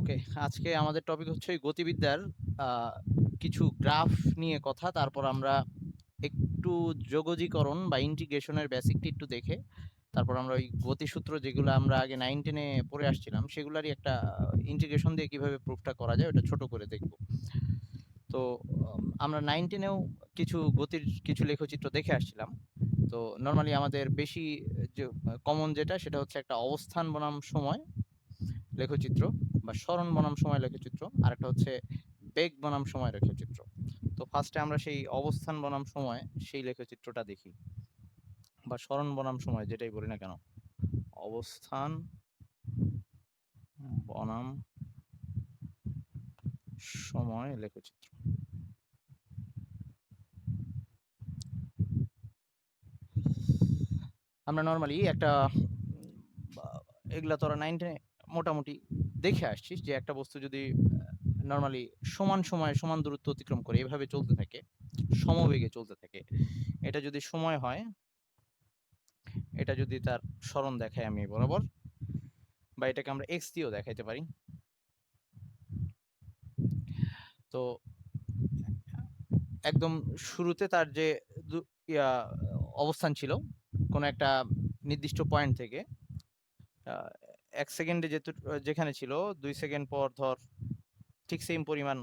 ওকে, আজকে আমাদের টপিক হচ্ছে গতিবিদ্যার কিছু গ্রাফ নিয়ে কথা। তারপর আমরা একটু যোগজীকরণ বা ইন্টিগ্রেশনের বেসিকটি একটু দেখে তারপর আমরা ওই গতিসূত্র যেগুলো আমরা আগে 9-10-এ পড়ে আসছিলাম সেগুলারই একটা ইন্টিগ্রেশন দিয়ে কিভাবে প্রুফটা করা যায় ওটা ছোট করে দেখব। তো আমরা 9-10-এও কিছু গতির কিছু লেখচিত্র দেখে আসছিলাম। তো নর্মালি আমাদের বেশি যে কমন যেটা সেটা হচ্ছে একটা অবস্থান বনাম সময় লেখচিত্র বা সরণ বনাম সময় লেখচিত্র, আর একটা হচ্ছে বেগ বনাম সময় লেখচিত্র। তো ফার্স্টে আমরা সেই অবস্থান বনাম সময় সেই লেখচিত্রটা দেখি, বা সরণ বনাম সময় যেটাই বলি না কেন, অবস্থান বনাম সময় লেখচিত্র। আমরা নর্মালি একটা এগুলা তোরা 9-10 মোটামুটি দেখে আসছিস যে একটা বস্তু যদি নর্মালি সমান সময়ে সমান দূরত্ব অতিক্রম করে এভাবে চলতে থাকে, সমবেগে চলতে থাকে, এটা যদি সময় হয়, এটা যদি তার সরণ দেখায় আমি বরাবর, বা এটাকে আমরা এক্স দিয়েও দেখাইতে পারি। তো একদম শুরুতে তার যে অবস্থান ছিল কোন একটা নির্দিষ্ট পয়েন্ট থেকে 1 সেকেন্ডে যেখানে ছিল 2 সেকেন্ড পর ধর ঠিক সেম পরিমাণ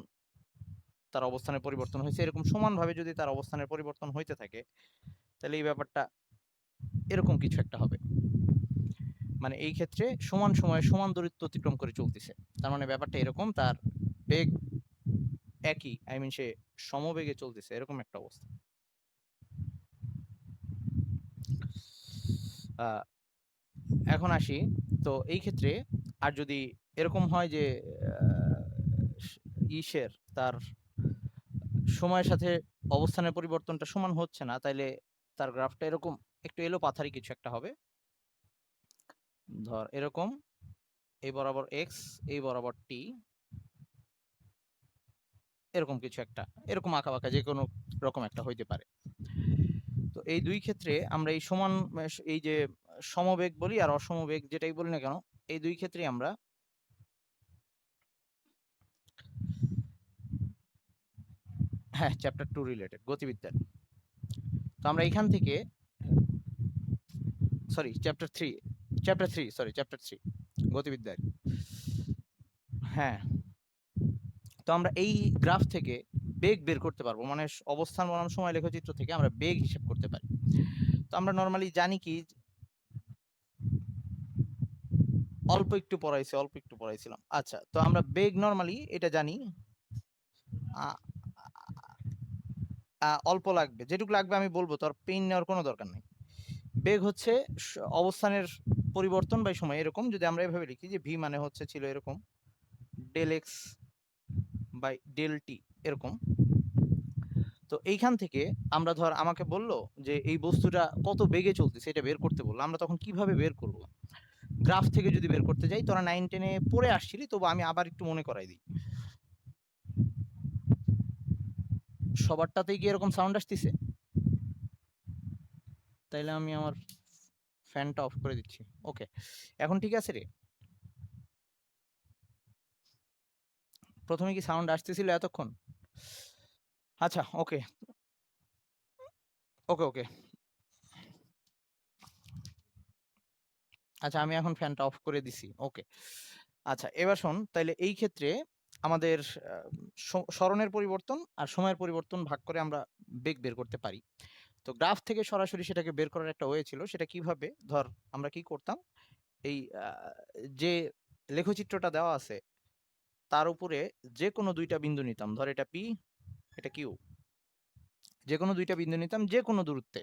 তার অবস্থানের পরিবর্তন হয়েছে, এরকম সমানভাবে যদি তার অবস্থানের পরিবর্তন হইতে থাকে তাহলে এই ব্যাপারটা এরকম কিছু একটা হবে। মানে এই ক্ষেত্রে সমান সময়ে সমান দূরত্ব অতিক্রম করে চলতেছে, তার মানে ব্যাপারটা এরকম, তার বেগ একই, আই মিন সে সমবেগে চলতেছে, এরকম একটা অবস্থা। এখন আসি, তো এই ক্ষেত্রে আর যদি এরকম হয় যে ইসের তার সময়ের সাথে অবস্থানের পরিবর্তনটা সমান হচ্ছে না, তাইলে তার গ্রাফটা এরকম একটু এলো পাথারি কিছু একটা হবে। ধর এরকম, এই বরাবর এক্স, এই বরাবর টি, এরকম কিছু একটা, এরকম আঁকা বাঁকা যে কোনো রকম একটা হইতে পারে। তো এই দুই ক্ষেত্রে আমরা এই সমান, এই যে সমবেগ বলি আর অসমবেগ যেটাই বলি না কেন, এই দুই ক্ষেত্রে আমরা হ্যাঁ চ্যাপ্টার 2 রিলেটেড গতিবিদ্যার। তো আমরা এখান থেকে সরি চ্যাপ্টার 3 গতিবিদ্যার। হ্যাঁ, তো আমরা এই গ্রাফ থেকে বেগ বের করতে পারবো, মানে অবস্থান বনাম সময় লেখচিত্র থেকে আমরা বেগ হিসাব করতে পারি। তো আমরা নর্মালি জানি কি, অল্প একটু পড়াইছিলাম। আচ্ছা, তো আমরা বেগ নর্মালি এটা জানি, অল্প লাগবে, যেটুকু লাগবে আমি বলবো, তোর পেন নেওয়ার কোনো দরকার নেই। বেগ হচ্ছে অবস্থানের পরিবর্তন বাই সময়, এরকম যদি আমরা এভাবে লিখি যে ভি মানে হচ্ছে ছিল এরকম ডেল এক্স বাই ডেল টি, এরকম। তো এইখান থেকে আমরা ধর আমাকে বললো যে এই বস্তুটা কত বেগে চলতেছে এটা বের করতে বললো, আমরা তখন কিভাবে বের করব? গ্রাফ থেকে যদি বের করতে যাই, তোরা 9-10-এ পড়ে আসছিলি, তবু আমি আবার একটু মনে করাই দিই। সবারটাতেই কি এরকম সাউন্ড আসতেছে? তাইলে আমি আমার ফ্যানটা অফ করে দিচ্ছি। ওকে, এখন ঠিক আছে রে? প্রথমে কি সাউন্ড আসতেছিল এতক্ষণ? আচ্ছা, ওকে ওকে ওকে আচ্ছা, আমি এখন ফ্যানটা অফ করে দিছি। ওকে, আচ্ছা এবার শোন, তাইলে এই ক্ষেত্রে আমাদের সরণের পরিবর্তন আর সময়ের পরিবর্তন ভাগ করে আমরা বেগ বের করতে পারি। তো গ্রাফ থেকে সরাসরি সেটাকে বের করার একটা ওয়ে ছিল, সেটা কিভাবে, ধর আমরা কি করতাম, এই যে লেখচিত্রটা দেওয়া আছে তার উপরে যে কোনো দুইটা বিন্দু নিতাম, ধর এটা পি, এটা কিউ, যে কোনো দুইটা বিন্দু নিতাম যে কোনো দূরত্বে,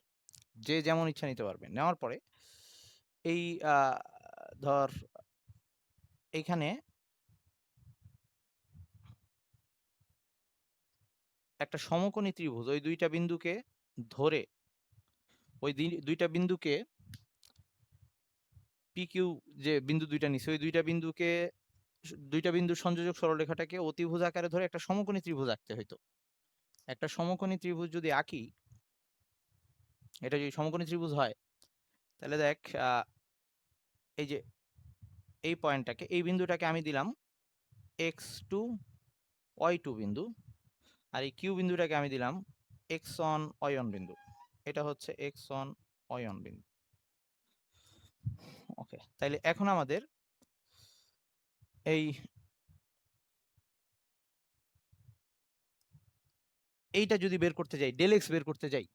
যে যেমন ইচ্ছা নিতে পারবে। নেওয়ার পরে এই ধর এইখানে একটা সমকোণী ত্রিভুজ, ওই দুইটা বিন্দুকে ধরে, ওই দুইটা বিন্দুকে পি কিউ, যে বিন্দু দুইটা নিছে ওই দুইটা বিন্দুর সংযোজক সরলরেখাটাকে অতিভুজ আকারে ধরে একটা সমকোণী ত্রিভুজ আঁকতে হইতো। একটা সমকোণী ত্রিভুজ যদি আঁকি, এটা যদি সমকোণী ত্রিভুজ হয়, তাহলে দেখ এই যে এই পয়েন্টটাকে, এই বিন্দুটাকে আমি দিলাম x2 y2 বিন্দু, আর এই কিউ বিন্দুটাকে আমি দিলাম x1 y1 বিন্দু। এটা হচ্ছে x1 y1 বিন্দু। ওকে, তাইলে এখন আমাদের এইটা যদি বের করতে যাই, ডেল এক্স বের করতে যাই,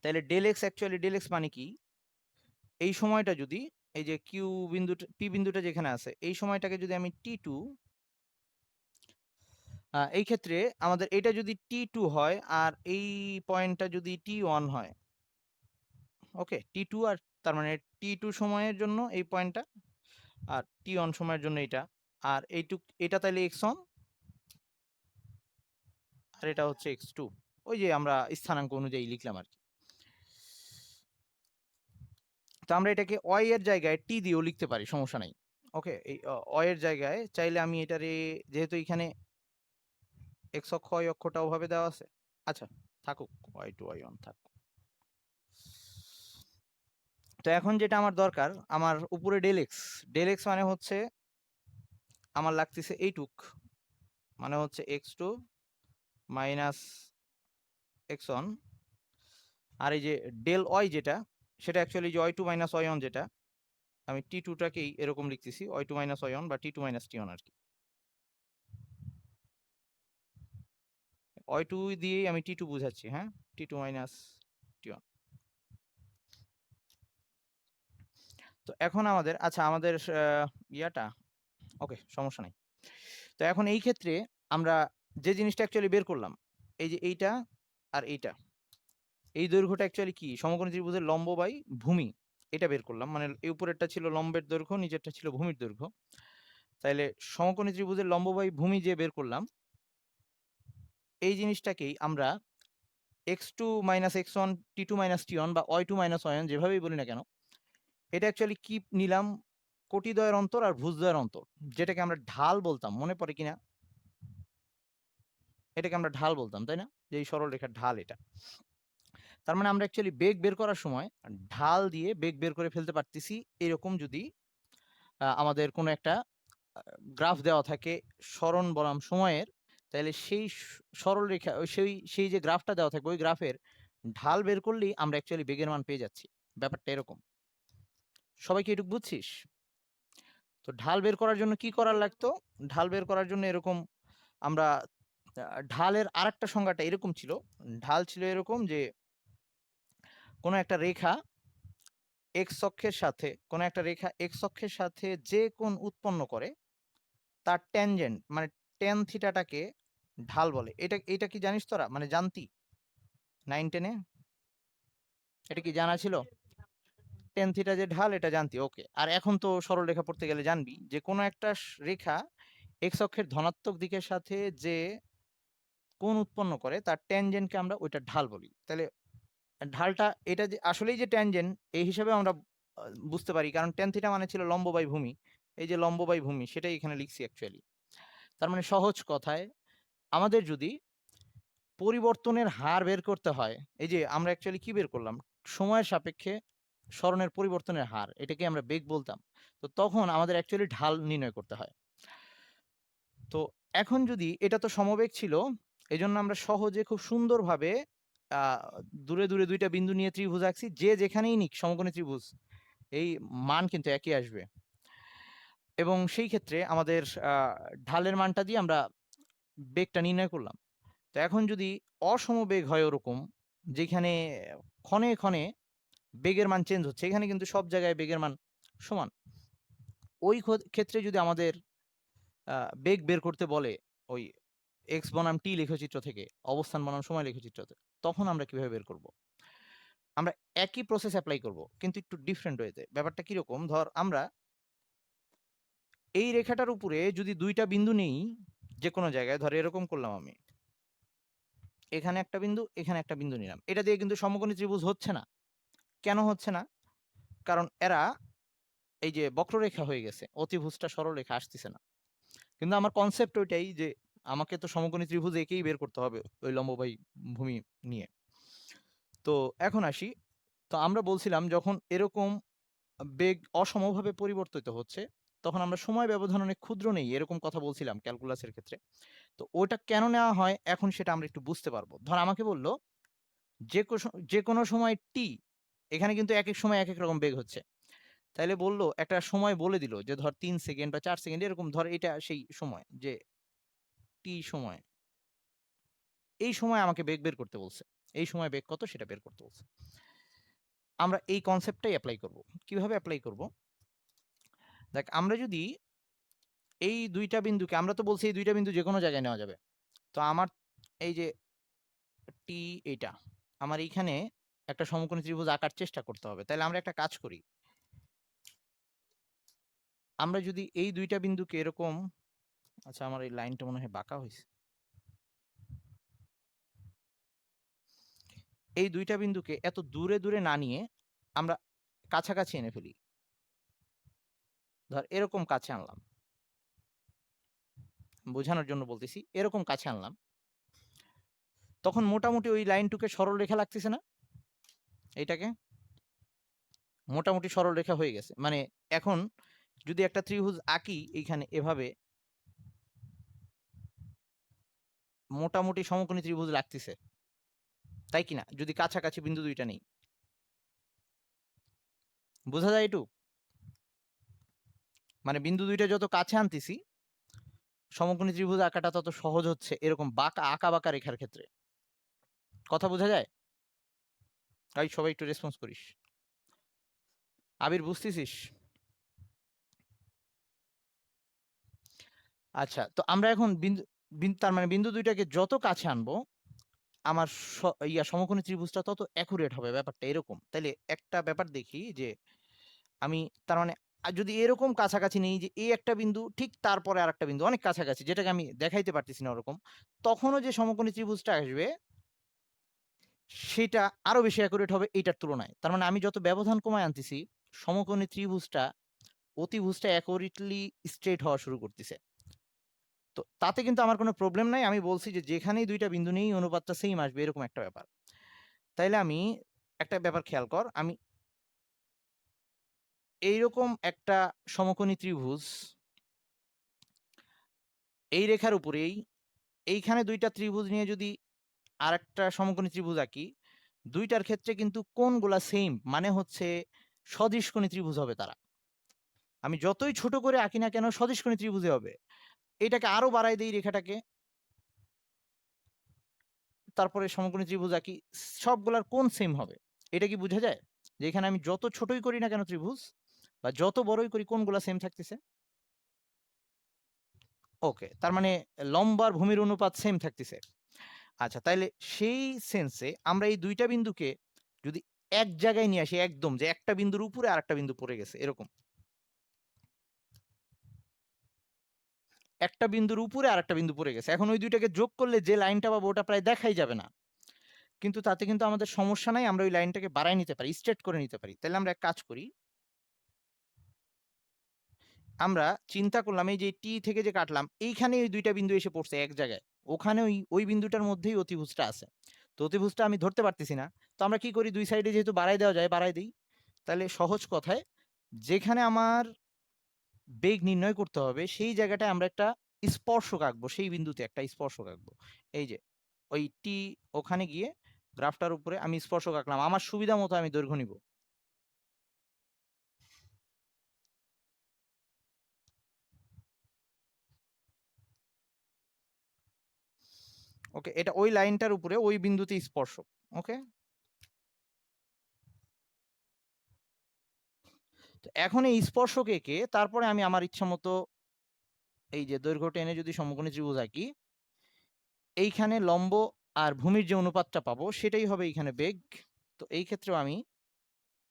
তাহলে del x actually del x মানে কি, এই সময়টা যদি এই যে কিউ বিন্দুটা পি বিন্দুটা যেখানে আছে এই সময়টাকে যদি আমি t2, এই ক্ষেত্রে আমাদের এটা যদি t2 হয় আর এই পয়েন্টটা যদি t1 হয়, ওকে, t2 আর তার মানে t2 সময়ের জন্য এই পয়েন্টটা, আর t1 সময়ের জন্য এটা, আর এটা তাহলে x1 আর এটা হচ্ছে x2, ওই যে আমরা স্থানাঙ্ক অনুযায়ী লিখলাম আর কি। তো আমরা এটাকে y এর জায়গায় t দিয়েও লিখতে পারি, সমস্যা নাই। ওকে, এই y এর জায়গায় চাইলে আমি এটারে, যেহেতু এখানে x অক্ষ y অক্ষটা ওভাবে দেওয়া আছে, আচ্ছা থাকুক, y2 y1 থাকুক। তো এখন যেটা আমার দরকার, আমার উপরে ডেল এক্স মানে হচ্ছে আমার লাগতেছে এইটুক, মানে হচ্ছে x2 মাইনাস x1, আর এই যে ডেল ওয়াই যেটা, সেটা অ্যাকচুয়ালি যে y2 মাইনাস y1 যেটা, আমি t2টাকেই এরকম লিখতেছি y2 মাইনাস y1 বা t2 মাইনাস t1 আর কি। y2 দিয়েই আমি t2 বুঝাচ্ছি, হ্যাঁ, t2 মাইনাস t1। তো এখন আমাদের, আচ্ছা আমাদের ইয়াটা, ওকে সমস্যা নাই। তো এখন এই ক্ষেত্রে আমরা যে জিনিসটা অ্যাকচুয়ালি বের করলাম, এই যে এইটা আর এইটা, এই দৈর্ঘ্যটা অ্যাকচুয়ালি কি, সমকোণী ত্রিভুজের লম্ব বাই ভূমি, এটা বের করলাম। মানে এই উপরেরটা ছিল লম্বের দৈর্ঘ্য, নিচেরটা ছিল ভূমির দৈর্ঘ্য। তাইলে সমকোণী ত্রিভুজের লম্ব বাই ভূমি যে বের করলাম, এই জিনিসটাকেই আমরা x2 minus x1 t2 minus t1 বা y2 মাইনাস y1 যেভাবেই বলি না কেন, এটা অ্যাকচুয়ালি কি নিলাম, কোটিদ্বয়ের অন্তর আর ভুজদ্বয়ের অন্তর, যেটাকে আমরা ঢাল বলতাম, মনে পড়ে কিনা, এটাকে আমরা ঢাল বলতাম তাই না, যে এই সরল রেখার ঢাল এটা। তার মানে আমরা অ্যাকচুয়ালি বেগ বের করার সময় ঢাল দিয়ে বেগ বের করে ফেলতে পারতেছি, এরকম যদি আমাদের কোনো একটা গ্রাফ দেওয়া থাকে সরণ বনাম সময়ের, তাহলে সেই সরল রেখা, সেই যে গ্রাফটা দেওয়া থাকবে ওই গ্রাফের ঢাল বের করলেই আমরা অ্যাকচুয়ালি বেগের মান পেয়ে যাচ্ছি। ব্যাপারটা এরকম, সবাই কি এটুকু বুঝছিস? তো ঢাল বের করার জন্য কি করার লাগতো, ঢাল বের করার জন্য এরকম আমরা ঢালের আরেকটা সংজ্ঞাটা এরকম ছিল, ঢাল ছিল এরকম যে কোনো একটা রেখা এক্স অক্ষের সাথে, কোনো একটা রেখা এক্স অক্ষের সাথে যে কোণ উৎপন্ন করে তার ট্যানজেন্ট মানে ট্যান থিটাটাকে ঢাল বলে। এটা কি জানিস তোরা, মানে জানতি 9-10-এ, এটা কি জানা ছিল? ট্যান থিটা যে ঢাল এটা জানতি, ওকে। আর এখন তো সরল রেখা পড়তে গেলে জানবি যে কোনো একটা রেখা এক্স অক্ষের ধনাত্মক দিকের সাথে যে কোণ উৎপন্ন করে তার ট্যানজেন্টকে আমরা ওইটা ঢাল বলি। তাহলে ঢালটা এটা যে আসলেই যে ট্যানজেন্ট এই হিসাবে আমরা বুঝতে পারি, কারণ ট্যান থিটা মানে ছিল লম্ব বাই ভূমি, এই যে লম্ব বাই ভূমি সেটাই এখানে লিখছি অ্যাকচুয়ালি। তার মানে সহজ কথায় আমাদের যদি পরিবর্তনের হার বের করতে হয়, এই যে আমরা অ্যাকচুয়ালি কি বের করলাম, সময়ের সাপেক্ষে সরণের পরিবর্তনের হার, এটাকে আমরা বেগ বলতাম। তো তখন আমাদের অ্যাকচুয়ালি ঢাল নির্ণয় করতে হয়। তো এখন যদি এটা তো সমবেগ ছিল, এই জন্য আমরা সহজে খুব সুন্দরভাবে দূরে দূরে দুইটা বিন্দু নিয়ে ত্রিভুজ আঁকছি, যে যেখানেই নিক সমকোণী ত্রিভুজ এই মান কিন্তু একই আসবে। এবং সেই ক্ষেত্রে আমাদের ঢালের মানটা দিয়ে আমরা বেগটা নির্ণয় করলাম। তো এখন যদি অসমবেগ হয় ওরকম, যেখানে ক্ষণে ক্ষণে বেগের মান চেঞ্জ হচ্ছে, এখানে কিন্তু সব জায়গায় বেগের মান সমান, ওই ক্ষেত্রে যদি আমাদের বেগ বের করতে বলে ওই এক্স বনাম টি লেখচিত্র থেকে, অবস্থান বনাম সময় লেখচিত্র থেকে, তখন আমরা কিভাবে বের করব? আমরা একই প্রসেস অ্যাপ্লাই করব কিন্তু একটু ডিফারেন্ট ওয়েতে। ব্যাপারটা কিরকম, ধর আমরা এই রেখাটার উপরে যদি দুইটা বিন্দু নেই যে কোনো জায়গায়, ধর এরকম করলাম আমি, এখানে একটা বিন্দু এখানে একটা বিন্দু নিলাম, এটা দিয়ে কিন্তু সমকোণী ত্রিভুজ হচ্ছে না। কেন হচ্ছে না? কারণ এরা এই যে বক্ররেখা হয়ে গেছে, অতিভুজটা সরলরেখা আসতেছে না। কিন্তু আমার কনসেপ্ট ওইটাই যে আমাকে তো সমকোণী ত্রিভুজ একেই বের করতে হবে ওই লম্ববাই ভূমি নিয়ে। তো এখন আসি, তো আমরা বলছিলাম যখন এরকম বেগ অসমভাবে পরিবর্তিত হচ্ছে, তখন আমরা সময় ব্যবধান অনেক ক্ষুদ্র নেই, এরকম কথা বলছিলাম ক্যালকুলাসের ক্ষেত্রে। তো ওটা কেন নেওয়া হয় এখন সেটা আমরা একটু বুঝতে পারবো। ধর আমাকে বলল যে কোনো সময় টি, এখানে কিন্তু একেক সময় একেক রকম বেগ হচ্ছে। তাইলে বলল একটা সময় বলে দিল যে ধর ৩ সেকেন্ড বা ৪ সেকেন্ড এরকম, ধর এটা সেই সময় যে টি সময়। এই সময় আমাকে বেগ বের করতে বলছে। এই সময় বেগ কত সেটা বের করতে বলছে। আমরা এই কনসেপ্টটাই এপ্লাই করব। কিভাবে এপ্লাই করব? দেখ আমরা যদি এই ২ টা বিন্দুকে, আমরা তো বলছি এই ২ টা বিন্দু যেকোনো জায়গায় নেওয়া যাবে। তো আমার এই যে টি এইটা, আমার এইখানে একটা সমকোণী ত্রিভুজ আঁকার চেষ্টা করতে হবে। তাহলে আমরা একটা কাজ করি। আমরা যদি এই ২ টা বিন্দুকে এরকম, আচ্ছা আমার এই লাইনটা মনে হয় বাঁকা হইছে। এই ২ টা বিন্দুকে এত দূরে, দূরে না নিয়ে আমরা কাছাকাছি এনে ফেলি। ধর এরকম কাছে আনলাম। বোঝানোর জন্য বলতেছি, এরকম কাছে আনলাম। তখন মোটামুটি ওই লাইনটুকে সরল রেখা লাগতেছে না? এইটাকে মোটামুটি সরল রেখা হয়ে গেছে। মানে এখন যদি একটা ত্রিভুজ আঁকি এইখানে এভাবে, মোটামুটি সমকোণী ত্রিভুজ লাগতেছে, তাই কিনা? যদি কাছাকাছি বিন্দু দুইটা নেই, বোঝা যায় একটু? মানে বিন্দু দুইটা যত কাছে আনতেছি সমকোণী ত্রিভুজ আঁকাটা তত সহজ হচ্ছে, এরকম আঁকা বাঁকা রেখার ক্ষেত্রে। কথা বোঝা যায়? তাই সবাই একটু রেসপন্স করিস। আবির বুঝতেছিস? আচ্ছা, তো আমরা এখন তার মানে বিন্দু দুইটাকে যত কাছে আনবো আমার সমকোণী ত্রিভুজটা তত অ্যাকুরেট হবে, ব্যাপারটা এরকম। তাইলে একটা ব্যাপার দেখি যে আমি, তার মানে যদি এরকম কাছাকাছি নেই যে এই একটা বিন্দু ঠিক তারপরে আরেকটা বিন্দু অনেক কাছাকাছি, যেটাকে আমি দেখাইতে পারতেছি না ওরকম, তখনও যে সমকোণী ত্রিভুজটা আসবে সেটা আরো বেশি অ্যাকুরেট হবে এইটার তুলনায়। তার মানে আমি যত ব্যবধান কমায় আনতেছি সমকোণী ত্রিভুজটা, অতিভুজটা অ্যাকুরেটলি স্ট্রেট হওয়া শুরু করতেছে। তো তাতে কিন্তু আমার কোনো প্রবলেম নাই। আমি বলছি যে যেখানেই দুইটা বিন্দু নেই অনুপাতটা সেম আসবে, এরকম একটা ব্যাপার। তাইলে আমি একটা ব্যাপার খেয়াল কর, আমি এইরকম একটা সমকোণী ত্রিভুজ এই রেখার উপরেই, এইখানে দুইটা ত্রিভুজ নিয়ে যদি আরেকটা সমকোণী ত্রিভুজ আঁকি, দুইটার ক্ষেত্রে কিন্তু কোণগুলা সেম, মানে হচ্ছে সদিশকোণী ত্রিভুজ হবে তারা। আমি যতই ছোট করে আঁকি না কেন সদিশকোণী ত্রিভুজে হবে। এটাকে আরো বাড়াই দেই রেখাটাকে, তারপরে সমকোণী ত্রিভুজ আঁকি, সবগুলার কোণ সেম হবে। এটা কি বোঝা যায়? যে এখানে আমি যত ছোটই করি না কেন ত্রিভুজ, বা যত বড়ই করি কোণগুলা সেম থাকতেছে। ওকে, তার মানে লম্বার ভূমির অনুপাত সেম থাকতেছে। আচ্ছা, তাইলে সেই সেন্সে আমরা এই দুইটা বিন্দুকে যদি এক জায়গায় নিয়ে আসি, একদম যে একটা বিন্দুর উপরে আরেকটা বিন্দু পড়ে গেছে এরকম, একটা বিন্দুর উপরে আরেকটা বিন্দু পড়ে গেছে, এখন ওই দুইটাকে যোগ করলে যে লাইনটা পাবো ওটা প্রায় দেখাই যাবে না। কিন্তু তাতে কিন্তু আমাদের সমস্যা নাই, আমরা ওই লাইনটাকে বাড়ায় নিতে পারি, স্ট্রেট করে নিতে পারি। তাহলে আমরা এক কাজ করি, আমরা চিন্তা করলাম এই যে টি থেকে যে কাটলাম এইখানে ওই দুইটা বিন্দু এসে পড়ছে এক জায়গায়, ওখানে ওই ওই বিন্দুটার মধ্যেই অতিভুজটা আছে। তো অতিভুজটা আমি ধরতে পারতেছি না, তো আমরা কি করি, দুই সাইডে যেহেতু বাড়াই দেওয়া যায় বাড়াই দিই। তাহলে সহজ কথায় যেখানে আমার বেগ নির্ণয় করতে হবে সেই জায়গাটায় আমরা একটা স্পর্শক আঁকবো, সেই বিন্দুতে একটা স্পর্শক আঁকবো। এই যে ওই টি, ওখানে গিয়ে গ্রাফটার উপরে আমি স্পর্শক আঁকলাম, আমার সুবিধা মতো আমি দৈর্ঘ্য নিব। ওকে, এটা ওই লাইনটার উপরে ওই বিন্দুতে স্পর্শক। ওকে, তো এখন এই স্পর্শক এঁকে তারপরে আমি আমার ইচ্ছা মতো এই যে দৈর্ঘ্য টেনে যদি সমকোণী ত্রিভুজ আঁকি, এইখানে লম্ব আর ভূমির যে অনুপাতটা পাবো সেটাই হবে এইখানে বেগ। তো এই ক্ষেত্রেও আমি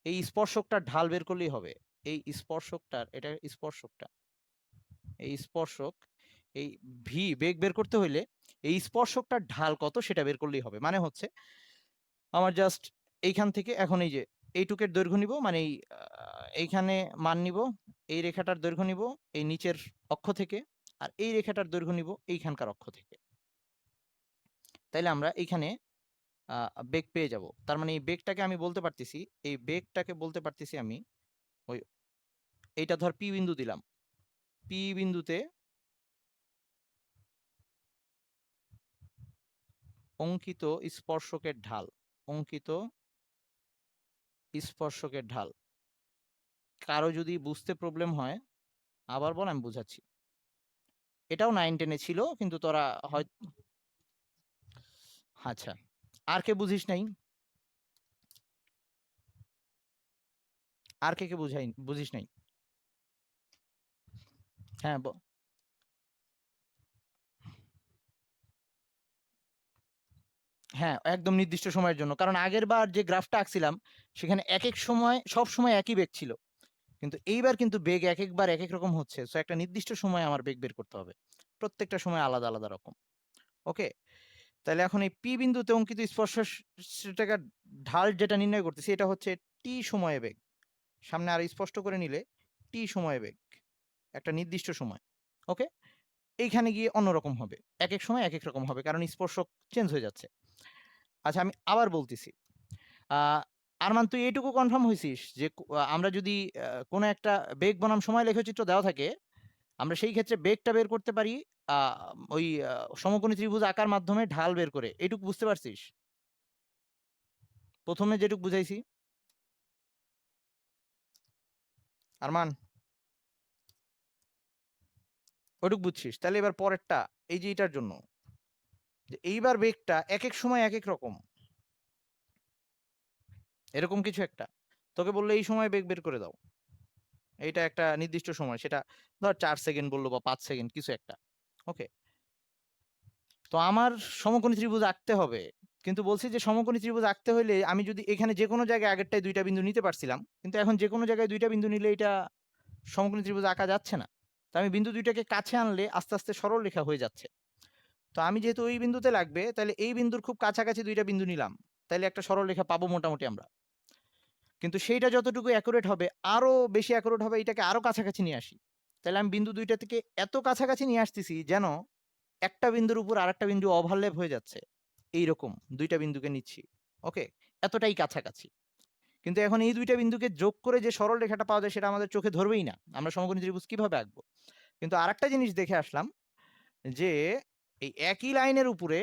এই স্পর্শকটার ঢাল বের করলেই হবে। এই স্পর্শকটার, এটা স্পর্শকটা, এই স্পর্শক, এই ভি বেগ বের করতে হইলে এই স্পর্শকটার ঢাল কত সেটা বের করলেই হবে। মানে হচ্ছে আমার জাস্ট এইখান থেকে এখন এই যে এইটুকের দৈর্ঘ্য নিব, মানে এইখানে মান নিব, এই রেখাটার দৈর্ঘ্য নিব এই নিচের অক্ষ থেকে, আর এই রেখাটার দৈর্ঘ্য নিব এইখানকার অক্ষ থেকে। তাইলে আমরা এইখানে বেগ পেয়ে যাব। তার মানে এই বেগটাকে আমি বলতে পারতেছি, এই বেগটাকে বলতে পারতেছি আমি ওই, এইটা ধর পি বিন্দু দিলাম, পি বিন্দুতে অঙ্কিত স্পর্শকের ঢাল, অঙ্কিত স্পর্শকের ঢাল। কারো যদি বুঝতে প্রবলেম হয় আবার বল, আমি বুঝাচ্ছি। এটাও 9-10-এ ছিল, কিন্তু তোরা হয়। আচ্ছা, আর কে বুঝিস নাই? আর কে কে বুঝিস নাই? হ্যাঁ, হ্যাঁ, একদম নির্দিষ্ট সময়ের জন্য। কারণ আগের বার যে গ্রাফটা আঁকছিলাম সেখানে এক এক সময় সব সময় একই বেগ ছিল, কিন্তু এইবার কিন্তু বেগ এক একবার এক এক রকম হচ্ছে। সো একটা নির্দিষ্ট সময় আমার বেগ বের করতে হবে, প্রত্যেকটা সময় আলাদা আলাদা রকম। ওকে, তাহলে এখন এই পি বিন্দুতে অঙ্কিত স্পর্শরেখার ঢাল যেটা নির্ণয় করতেছি, এটা হচ্ছে টি সময়ে বেগ। সামনে আর স্পষ্ট করে নিলে টি সময় বেগ, একটা নির্দিষ্ট সময়। ওকে, এইখানে গিয়ে অন্যরকম হবে, এক এক সময় এক এক রকম হবে, কারণ স্পর্শক চেঞ্জ হয়ে যাচ্ছে। আচ্ছা, আমি আবার বলতেছি। আরমান, তুই এইটুকু কনফার্ম হয়েছিস যে আমরা যদি কোনো একটা বেগ বনাম সময় লেখচিত্র দেওয়া থাকে, আমরা সেই ক্ষেত্রে বেগটা বের করতে পারি ওই সমকোণী ত্রিভুজ আঁকার মাধ্যমে ঢাল বের করে? এইটুকু বুঝতে পারছিস প্রথমে যেটুকু বুঝাইছি? আরমান, ওইটুকু বুঝছিস? তাহলে এবার পরেরটা, এই যে এটার জন্য, যে এইবার বেগটা এক এক সময় এক এক রকম, এরকম কিছু একটা। তোকে বললো এই সময় বেগ বের করে দাও, এইটা একটা নির্দিষ্ট সময়, সেটা ধর 4 সেকেন্ড বললো বা 5 সেকেন্ড, কিছু একটা। ওকে, তো আমার সমকোণী ত্রিভুজ আঁকতে হবে, কিন্তু বলছি যে সমকোণী ত্রিভুজ আঁকতে হলে আমি যদি এখানে যে কোনো জায়গায় আগেরটায় দুইটা বিন্দু নিতে পারছিলাম, কিন্তু এখন যে কোনো জায়গায় দুইটা বিন্দু নিলে এটা সমকোণী ত্রিভুজ আঁকা যাচ্ছে না। তো আমি বিন্দু দুইটাকে কাছে আনলে আস্তে আস্তে সরল রেখা হয়ে যাচ্ছে। তো আমি যেহেতু ওই বিন্দুতে লাগবে, তাহলে এই বিন্দুর খুব কাছাকাছি দুইটা বিন্দু নিলাম, তাহলে একটা সরল রেখা পাবো মোটামুটি আমরা। কিন্তু সেইটা যতটুকু অ্যাকুরেট হবে, আরো বেশি অ্যাকুরেট হবে এটাকে আরো কাছাকাছি নিয়ে আসি। তাহলে আমি বিন্দু দুইটা থেকে এত কাছাকাছি নিয়ে আসতেছি যেন একটা বিন্দুর উপর আরেকটা বিন্দু ওভারল্যাপ হয়ে যাচ্ছে, এইরকম দুইটা বিন্দুকে নিচ্ছি। ওকে, এতটাই কাছাকাছি। কিন্তু এখন এই দুইটা বিন্দুকে যোগ করে যে সরল রেখাটা পাওয়া যায় সেটা আমাদের চোখে ধরবেই না, আমরা সমকোণী ত্রিভুজ কিভাবে আঁকবো? কিন্তু আরেকটা জিনিস দেখে আসলাম, যে এই একই লাইনের উপরে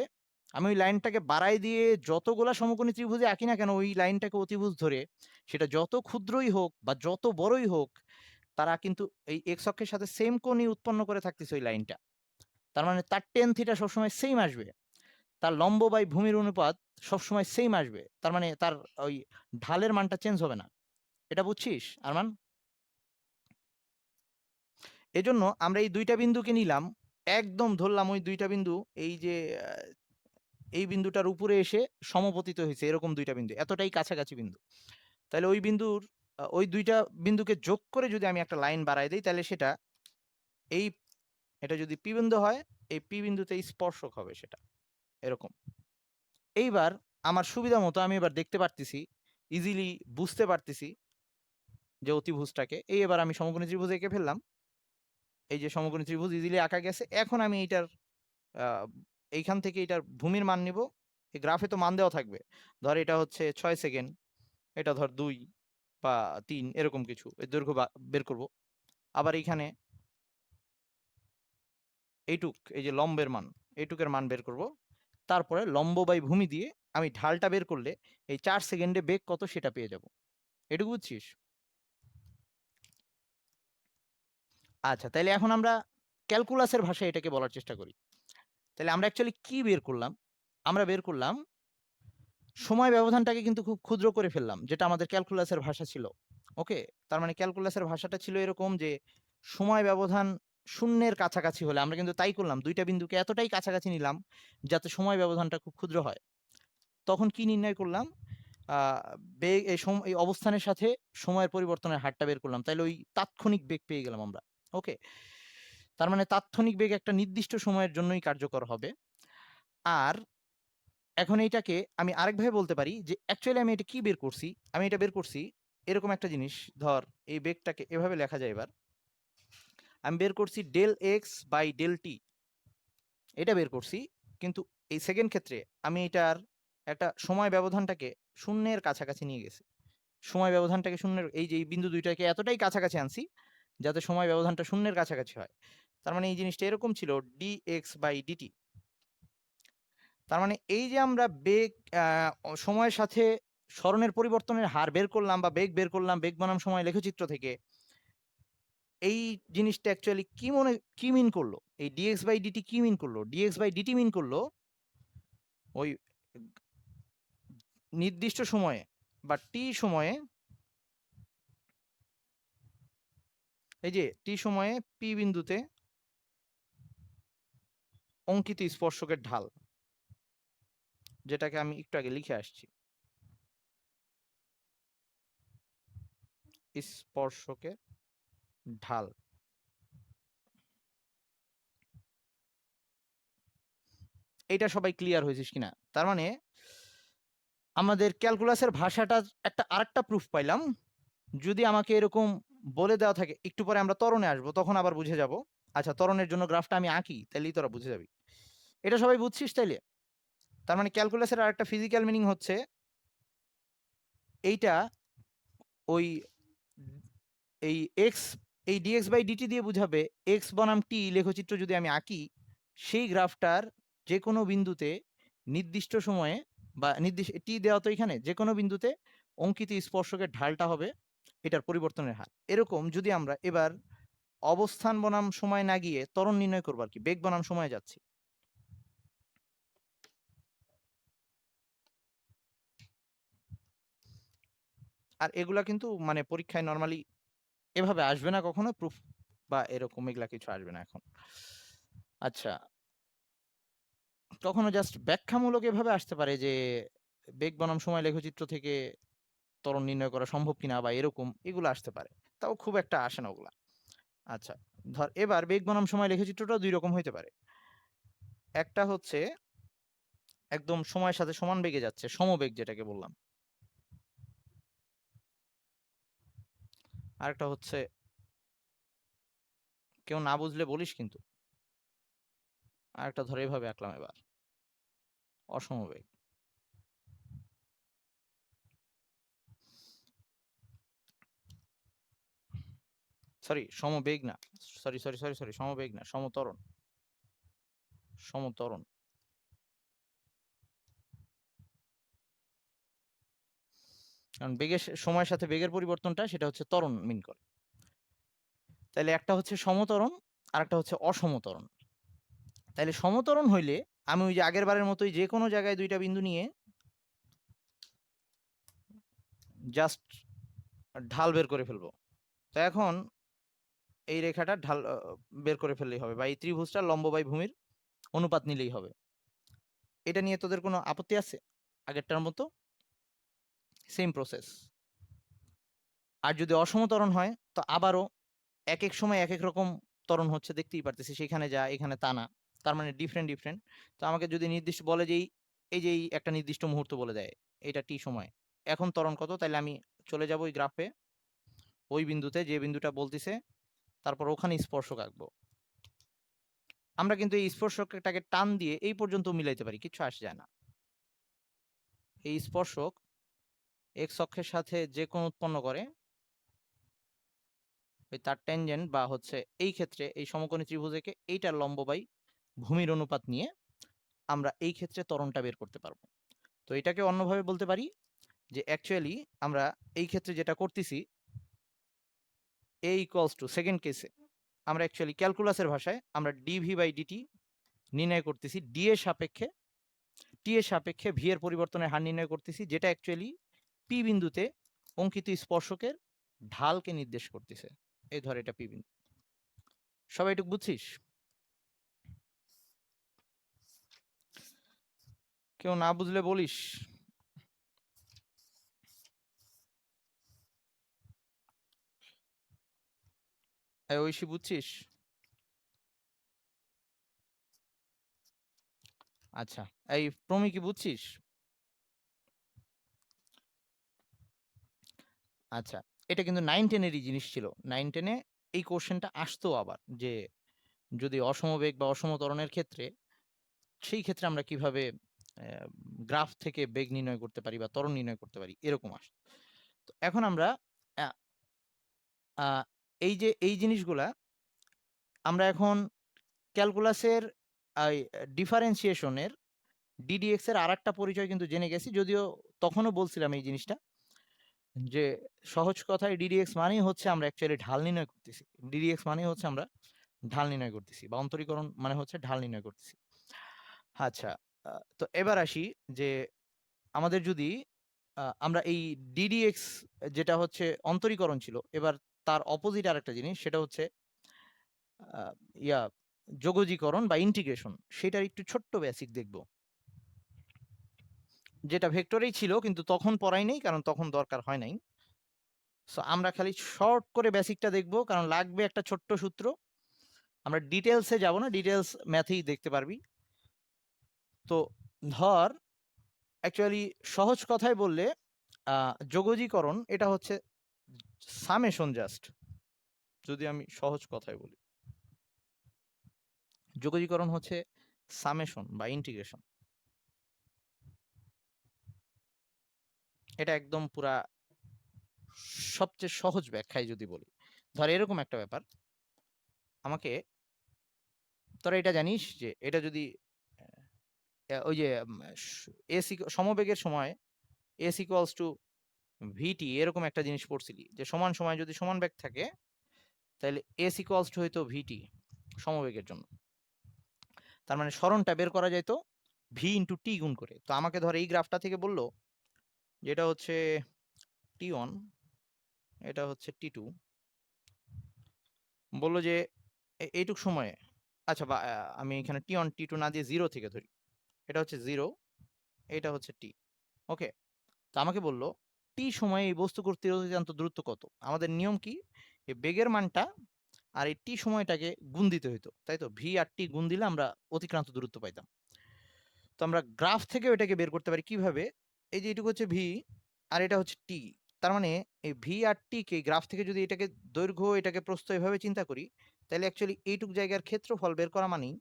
আমি ওই লাইনটাকে বাড়াই দিয়ে যতগুলা সমকোণী ত্রিভুজে আঁকি না কেন, ওই লাইনটাকে অতিভুজ ধরে সেটা যত ক্ষুদ্রই হোক বা যত বড়ই হোক, তারা কিন্তু এই এক্স অক্ষের সাথে সেম কোণই উৎপন্ন করে থাকতেছে ওই লাইনটা। তার মানে তার টেন থিটা সবসময় সেম আসবে, তার লম্ব বাই ভূমির অনুপাত সবসময় সেম আসবে, তার মানে তার ওই ঢালের মানটা চেঞ্জ হবে না। এটা বুঝছিস আরমান? এজন্য আমরা এই দুইটা বিন্দুকে নিলাম, একদম ধরলাম ওই দুইটা বিন্দু, এই যে এই বিন্দুটার উপরে এসে সমপতিত হয়েছে, এরকম দুইটা বিন্দু এতটাই কাছাকাছি বিন্দু। তাহলে ওই বিন্দুর ওই দুইটা বিন্দুকে যোগ করে যদি আমি একটা লাইন বাড়াই দিই, তাহলে সেটা এই, এটা যদি পি বিন্দু হয়, এই পি বিন্দুতে স্পর্শক হবে সেটা, এরকম। এইবার আমার সুবিধা মতো আমি এবার দেখতে পারতেছি, ইজিলি বুঝতে পারতেছি যে অতিভুজটাকে। এই এবার আমি সমকোণী ত্রিভুজ এঁকে ফেললাম, এই যে সমকোণী ত্রিভুজ ইজিলি আঁকা গেছে। এখন আমি এইটার এইখান থেকে এটার ভূমির মান নিব। এই গ্রাফে তো মান দেওয়া থাকবে, ধর এটা হচ্ছে 6 সেকেন্ড, এটা ধর 2 বা 3, এরকম কিছু এর দৈর্ঘ্য বের করব। আবার এইখানে এইটুক, এই যে লম্বের মান, এইটুকের মান বের করব। তারপরে লম্ব বাই ভূমি দিয়ে আমি ঢালটা বের করলে এই 4 সেকেন্ডে বেগ কত সেটা পেয়ে যাব। এটুকু বুঝছিস? আচ্ছা, তাইলে এখন আমরা ক্যালকুলাসের ভাষায় এটাকে বলার চেষ্টা করি। তাহলে আমরা অ্যাকচুয়ালি কি বের করলাম? আমরা বের করলাম সময় ব্যবধানটাকে কিন্তু খুব ক্ষুদ্র করে ফেললাম, যেটা আমাদের ক্যালকুলাসের ভাষা ছিল। ওকে, তার মানে ক্যালকুলাসের ভাষাটা ছিল এরকম যে সময় ব্যবধান শূন্যের কাছাকাছি হলে, আমরা কিন্তু তাই করলাম, দুইটা বিন্দুকে এতটাই কাছাকাছি নিলাম যাতে সময় ব্যবধানটা খুব ক্ষুদ্র হয়। তখন কি নির্ণয় করলাম? আহ বেগ এই অবস্থানের সাথে সময়ের পরিবর্তনের হারটা বের করলাম, তাইলে ওই তাৎক্ষণিক বেগ পেয়ে গেলাম আমরা। ওকে, তার মানে তাৎক্ষণিক বেগ একটা নির্দিষ্ট সময়ের জন্যই কার্যকর হবে। আর এখন এইটাকে আমি আরেকভাবে বলতে পারি যে অ্যাকচুয়ালি আমি এটা কি বের করছি, আমি এটা বের করছি এরকম একটা জিনিস। ধর এই বেগটাকে এভাবে লেখা যায়, এবার আমি বের করছি del x by del t, এটা বের করছি। কিন্তু এই সেকেন্ড ক্ষেত্রে আমি এটার একটা সময় ব্যবধানটাকে শূন্যের কাছাকাছি নিয়ে গেছি, সময় ব্যবধানটাকে শূন্যের, এই যে এই বিন্দু দুইটাকে এতটাই কাছাকাছি আনছি যাতে সময় ব্যবধানটা শূন্যের কাছাকাছি হয়। তার মানে এই জিনিসটা এরকম ছিল dx বাই dt। তার মানে এই যে আমরা বেগ সময়ের সাথে সরণের পরিবর্তনের হার বের করলাম বা বেগ বের করলাম বেগ বনাম সময় লেখচিত্র থেকে, এই জিনিসটা অ্যাকচুয়ালি কি মিন করলো, এই dx বাই dt কি মিন করলো? dx বাই dt মিন করলো ওই নির্দিষ্ট সময়ে বা t সময়ে, এই যে t সময়ে p বিন্দুতে অঙ্কিত স্পর্শকের ঢাল, যেটাকে আমি একটু আগে লিখে আসছি, স্পর্শকের ঢাল। এটা সবাই ক্লিয়ার হয়েছিস কিনা? তার মানে আমাদের ক্যালকুলাসের ভাষাটা একটা আরেকটা প্রুফ পাইলাম। যদি আমাকে এরকম বলে দেওয়া থাকে, একটু পরে আমরা ত্বরণে আসবো, তখন আবার বুঝে যাব। আচ্ছা, ত্বরণের জন্য গ্রাফটা আমি আঁকি, তাহলেই তোরা বুঝে যাবি। এটা সবাই বুঝছিস তাইলে? তার মানে ক্যালকুলাসের আরেকটা ফিজিক্যাল মিনিং হচ্ছে এইটা, ওই এই এক্স, এই ডিএক্স বাই ডিটি দিয়ে বুঝাবে এক্স বনাম টি লেখচিত্র যদি আমি আঁকি, সেই গ্রাফটার যে কোনো বিন্দুতে নির্দিষ্ট সময়ে বা নির্দিষ্ট টি দেওয়া তো এখানে, যে কোনো বিন্দুতে অঙ্কিত স্পর্শকের ঢালটা হবে এটার পরিবর্তনের হার। এরকম যদি আমরা এবার অবস্থান বনাম সময় না গিয়ে ত্বরণ নির্ণয় করবো আর কি, বেগ বনাম সময়ে যাচ্ছি। আর এগুলা কিন্তু মানে পরীক্ষায় নর্মালি এভাবে আসবে না কখনো, প্রুফ বা এরকম এগুলা কিছু আসবে না এখন। আচ্ছা, কখনো জাস্ট ব্যাখ্যামূলক এভাবে আসতে পারে যে বেগ বনাম সময় লেখচিত্র থেকে ত্বরণ নির্ণয় করা সম্ভব কিনা, বা এরকম এগুলো আসতে পারে, তাও খুব একটা আসে না ওগুলা। আচ্ছা, ধর এবার বেগ বনাম সময় লেখচিত্রটাও দুই রকম হইতে পারে। একটা হচ্ছে একদম সময়ের সাথে সমান বেগে যাচ্ছে, সমবেগ যেটাকে বললাম। আরেকটা হচ্ছে, কেউ না বুঝলে বলিস কিন্তু। আরেকটা ধরে এভাবে আঁকলাম এবার, অসমবেগ। সরি, সমবেগ না, সরি সরি সরি সরি, সমবেগ না, সমত্বরণ। সমত্বরণ। কারণ বেগের সময়ের সাথে বেগের পরিবর্তনটা সেটা হচ্ছে ত্বরণ মিন করে। তাহলে একটা হচ্ছে সমত্বরণ আর একটা হচ্ছে অসমত্বরণ। তাহলে সমত্বরণ হইলে আমি ওই যে আগের বারের মতোই যে কোনো জায়গায় দুইটা বিন্দু নিয়ে জাস্ট ঢাল বের করে ফেলবো। তো এখন এই রেখাটা ঢাল বের করে ফেললেই হবে, বা এই ত্রিভুজটা লম্ব বাই ভূমির অনুপাত নিলেই হবে। এটা নিয়ে তোদের কোনো আপত্তি আছে? আগেরটার মতো সেম প্রসেস। আর যদি অসমত্বরণ হয় তো আবারও এক এক সময় এক এক রকম ত্বরণ হচ্ছে, দেখতেই পারতেছি, সেখানে যা এখানে তা না। তার মানে ডিফারেন্ট ডিফারেন্ট। তো আমাকে যদি নির্দিষ্ট বলে যে এই যে একটা নির্দিষ্ট মুহূর্ত বলে দেয় এটা টি সময়, এখন ত্বরণ কত, তাহলে আমি চলে যাব ওই গ্রাফে, ওই বিন্দুতে যে বিন্দুটা বলতেছে, তারপর ওখানে স্পর্শক আঁকবো। আমরা কিন্তু এই স্পর্শকটাকে টান দিয়ে এই পর্যন্ত মিলাইতে পারি, কিছু আসে যায় না। এই স্পর্শক এক্স অক্ষের সাথে যে কোণ উৎপন্ন করে, ওই তার ট্যানজেন্ট বা হচ্ছে এই ক্ষেত্রে এই সমকোণী ত্রিভুজকে এইটার লম্ব বাই ভূমির অনুপাত নিয়ে আমরা এই ক্ষেত্রে ত্বরণটা বের করতে পারবো। তো এটাকে অন্যভাবে বলতে পারি যে অ্যাকচুয়ালি আমরা এই ক্ষেত্রে যেটা করতেছি, এ ইকুয়ালস টু সেকেন্ড কেসে আমরা অ্যাকচুয়ালি ক্যালকুলাসের ভাষায় আমরা ডিভি বাই ডিটি নির্ণয় করতেছি ডি এর সাপেক্ষে, টি এর সাপেক্ষে ভি এর পরিবর্তনের হার নির্ণয় করতেছি, যেটা অ্যাকচুয়ালি পি বিন্দুতে অঙ্কিত স্পর্শকের ঢালকে নির্দেশ করতেছে। এই ধর এটা পি বিন্দু। সবাই এটুকু বুঝছিস? কেউ না বুঝলে বলিস। ঐশী বুঝছিস? আচ্ছা, এই প্রমি কি বুঝছিস? আচ্ছা, এটা কিন্তু 9-10-এরই জিনিস ছিল। 9-10-এ এই কোশ্চেনটা আসতো আবার, যে যদি অসমবেগ বা অসমত্বরণের ক্ষেত্রে, সেই ক্ষেত্রে আমরা কিভাবে গ্রাফ থেকে বেগ নির্ণয় করতে পারি বা ত্বরণ নির্ণয় করতে পারি, এরকম আসতো। তো এখন আমরা এই জিনিসগুলা আমরা এখন ক্যালকুলাসের ডিফারেন্সিয়েশনের ডিডিএক্স এর আরেকটা পরিচয় কিন্তু জেনে গেছি, যদিও তখনও বলছিলাম এই জিনিসটা, যে সহজ কথায় ডিডিএক্স মানেই হচ্ছে আমরা অ্যাকচুয়ালি ঢাল নির্ণয় করতেছি। ডিডিএক্স মানেই হচ্ছে আমরা ঢাল নির্ণয় করতেছি, বা অন্তরীকরণ মানে হচ্ছে ঢাল নির্ণয় করতেছি। আচ্ছা, তো এবার আসি যে আমাদের যদি আমরা এই ডিডিএক্স যেটা হচ্ছে অন্তরীকরণ ছিল, এবার তার অপোজিট আরেকটা জিনিস, সেটা হচ্ছে আহ, ইয়া যোগজীকরণ বা ইন্টিগ্রেশন, সেটার একটু ছোট্ট বেসিক দেখব, যেটা ভেক্টরেই ছিল কিন্তু তখন পড়াই নেই, কারণ তখন দরকার হয় নাই। সো আমরা খালি শর্ট করে বেসিকটা দেখব, কারণ লাগবে একটা ছোট্ট সূত্র। আমরা ডিটেলসে যাব না, ডিটেলস ম্যাথেই দেখতে পারবি। তো ধর, অ্যাকচুয়ালি সহজ কথায় বললে যোগজীকরণ এটা হচ্ছে সামেশন জাস্ট, যদি আমি সহজ কথায় বলি। যোগজীকরণ হচ্ছে সামেশন বা ইন্টিগ্রেশন, এটা একদম পুরা সবচেয়ে সহজ ব্যাখ্যায় যদি বলি। ধর এরকম একটা ব্যাপার, আমাকে তোরা এটা জানিস যে এটা যদি ওই যে এস সমবেগের সময় এস ইকুয়ালস টু ভিটি, এরকম একটা জিনিস পড়ছিলি, যে সমান সময় যদি সমান বেগ থাকে তাহলে এস ইকুয়ালস টু হইতো ভিটি সমবেগের জন্য। তার মানে সরণটা বের করা যাইতো ভি ইন্টু টি গুণ করে। তো আমাকে ধর এই গ্রাফটা থেকে বললো যেটা হচ্ছে টি ওয়ান, এটা হচ্ছে টি টু, বললো যে এইটুক সময়ে, আচ্ছা বা আমি এখানে টি ওয়ান টি টু না দিয়ে জিরো থেকে ধরি, এটা হচ্ছে জিরো, এটা হচ্ছে টি। ওকে, তো আমাকে বললো টি সময়ে এই বস্তু কর্তৃক অতিক্রান্ত দূরত্ব কত। আমাদের নিয়ম কি, এই বেগের মানটা আর এই টি সময়টাকে গুণ দিতে হইতো, তাই তো? ভি আর টি গুণ দিলে আমরা অতিক্রান্ত দূরত্ব পাইতাম। তো আমরা গ্রাফ থেকে ওইটাকে বের করতে পারি কিভাবে, এই যে এটুকু হচ্ছে ভি আর এটা হচ্ছে টি। তার মানে এই ভি আর টি কে গ্রাফ থেকে যদি এটাকে দৈর্ঘ্য এটাকে প্রস্থ এভাবে চিন্তা করি, তাহলে অ্যাকচুয়ালি এইটুক জায়গার ক্ষেত্রফল বের করা মানেই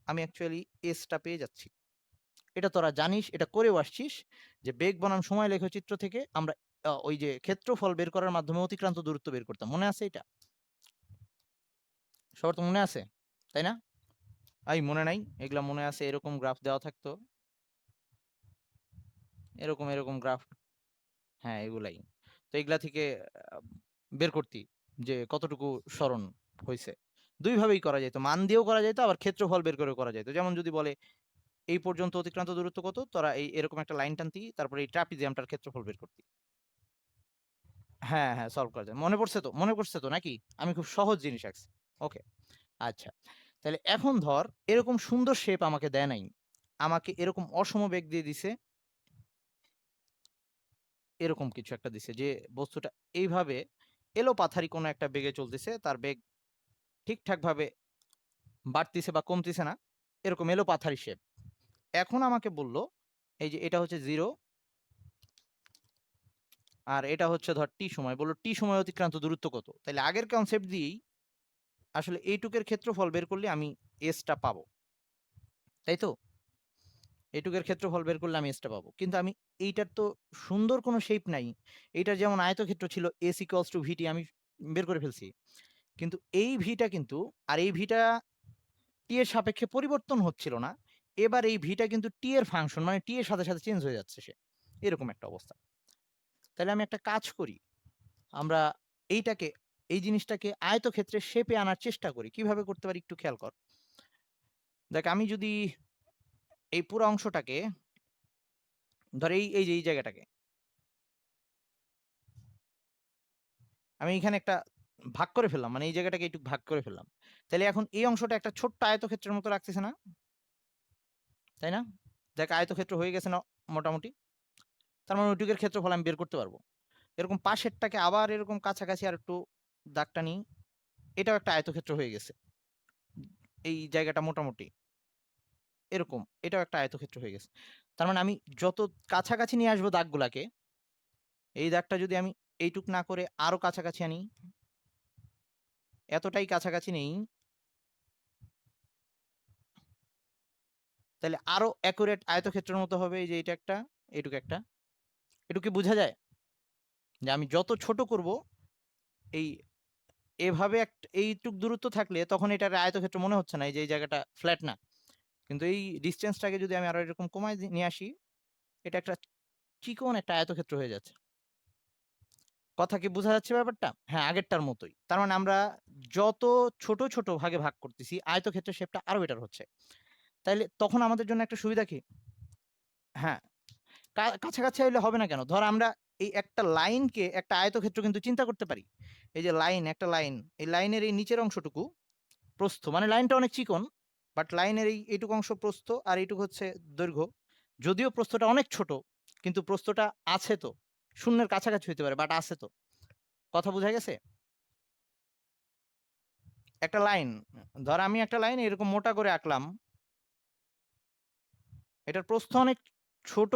আমি অ্যাকচুয়ালি এসটা পেয়ে যাচ্ছি। এটা তোরা জানিস, এটা করেও আসছিস, যে বেগ বনাম সময় লেখচিত্র থেকে আমরা ওই যে ক্ষেত্রফল বের করার মাধ্যমে অতিক্রান্ত দূরত্ব বের করতাম। মনে আছে এটা? সবার তো মনে আছে, তাই না? এই মনে নাই? এগুলা মনে আছে, এরকম গ্রাফ দেওয়া থাকতো, এরকম এরকম গ্রাফ। হ্যাঁ, এগুলাই। তো এগুলা থেকে আহ, বের করতি যে কতটুকু সরণ হয়েছে। দুই ভাবেই করা যেত, মান দিয়েও করা যেত, আবার ক্ষেত্রফল বের করে করা যেত। যেমন যদি বলে এই পর্যন্ত অতিক্রান্ত দূরত্ব কত, তোরা এই এরকম একটা লাইন টানতি, তারপরে এই ট্রাপিজিয়ামটার ক্ষেত্রফল বের করতি। হ্যাঁ হ্যাঁ, সলভ করা যায়। মনে পড়ছে তো, মনে পড়ছে তো নাকি? আমি খুব সহজ জিনিস আঁকছি। ওকে, আচ্ছা, তাহলে এখন ধর এরকম সুন্দর শেপ আমাকে দেয় নাই, আমাকে এরকম অসম বেগ দিয়ে দিছে, এরকম কিছু একটা দিছে, যে বস্তুটা এইভাবে এলো পাথারি কোনো একটা বেগে চলতেছে, তার বেগ ঠিকঠাক ভাবে বাড়তিছে বা কমতিছে না, এরকম এলো পাথারি শেপ। এখন আমাকে বলল এই যে এটা হচ্ছে জিরো, আর এটা হচ্ছে ধর টি সময়, বললো টি সময় অতিক্রান্ত দূরত্ব কত। তাহলে আগের কনসেপ্ট দিয়েই আসলে এইটুকের ক্ষেত্রফল বের করলে আমি এসটা পাবো, তাই তো? এইটুকের ক্ষেত্রফল বের করলে আমি এসটা পাবো, কিন্তু আমি এইটার তো সুন্দর কোনো শেপ নাই। এইটার যেমন আয়তক্ষেত্র ছিল এস ইকুয়ালস টু ভিটি, আমি বের করে ফেলছি, কিন্তু এই ভিটা কিন্তু, আর এই ভিটা টি এর সাপেক্ষে পরিবর্তন হচ্ছিল না। এবার এই ভিটা কিন্তু টি এর ফাংশন, মানে টি এর সাথে সাথে চেঞ্জ হয়ে যাচ্ছে সে, এরকম একটা অবস্থা। তাহলে আমি একটা কাজ করি, আমরা এইটাকে, এই জিনিসটাকে আয়তক্ষেত্রের শেপে আনার চেষ্টা করি। কিভাবে করতে পারি একটু খেয়াল কর। দেখ, আমি যদি এই পুরো অংশটাকে ধর, এই যে এই জায়গাটাকে আমি এখানে একটা ভাগ করে ফেললাম, মানে এই জায়গাটাকে একটু ভাগ করে ফেললাম, তাহলে এখন এই অংশটা একটা ছোট্ট আয়তক্ষেত্রের মতো লাগতেছে না, তাই না? দেখ, আয়তক্ষেত্র হয়ে গেছে না মোটামুটি। তার মানে ওইটুকের ক্ষেত্রফল আমি বের করতে পারবো। এরকম পাশেরটাকে আবার এরকম কাছাকাছি আর একটু দাগটা নিই, এটাও একটা আয়তক্ষেত্র হয়ে গেছে। এই জায়গাটা মোটামুটি এরকম, এটাও একটা আয়তক্ষেত্র হয়ে গেছে। তার মানে আমি যত কাছাকাছি নিয়ে আসবো দাগগুলাকে, এই দাগটা যদি আমি এইটুক না করে আরো কাছাকাছি আনি, এতটাই কাছাকাছি নেই, তাহলে আরো অ্যাকুরেট আয়তক্ষেত্রের মতো হবে। এই যে এটা একটা, এইটুকু একটা, এটুকু বোঝা যায় যে আমি যত ছোট করব এই এভাবে এইটুক দূরত্ব থাকলে তখন এটার আয়তক্ষেত্র মনে হচ্ছে না, এই যে এই জায়গাটা ফ্ল্যাট না। কিন্তু এই ডিস্টেন্সটাকে যদি আমি আরো এরকম কমায় নিয়ে আসি, এটা একটা চিকন একটা আয়তক্ষেত্র হয়ে যাচ্ছে। কথা কি বোঝা যাচ্ছে ব্যাপারটা? হ্যাঁ, আগেরটার মতোই। তার মানে আমরা যত ছোট ছোট ভাগে ভাগ করতেছি, আয়তক্ষেত্রের শেপটা আরো বেটার হচ্ছে। তাইলে তখন আমাদের জন্য একটা সুবিধা কি? হ্যাঁ, কাছাকাছি হইলে হবে না কেন? ধর আমরা এই একটা লাইনকে একটা আয়তক্ষেত্র কিন্তু চিন্তা করতে পারি। এই যে লাইন, একটা লাইন, এই লাইনের এই নিচের অংশটুকু প্রস্থ, মানে লাইনটা অনেক চিকন, বাট লাইনের এইটুকু অংশ প্রস্থ আর এইটুকু হচ্ছে দৈর্ঘ্য। যদিও প্রস্থটা অনেক ছোট, কিন্তু প্রস্থটা আছে তো, শূন্যের কাছাকাছি হইতে পারে, বাট আছে তো। কথা বোঝা গেছে? একটা লাইন, ধর আমি একটা লাইন এরকম মোটা করে আঁকলাম, এটার প্রস্থ অনেক ছোট,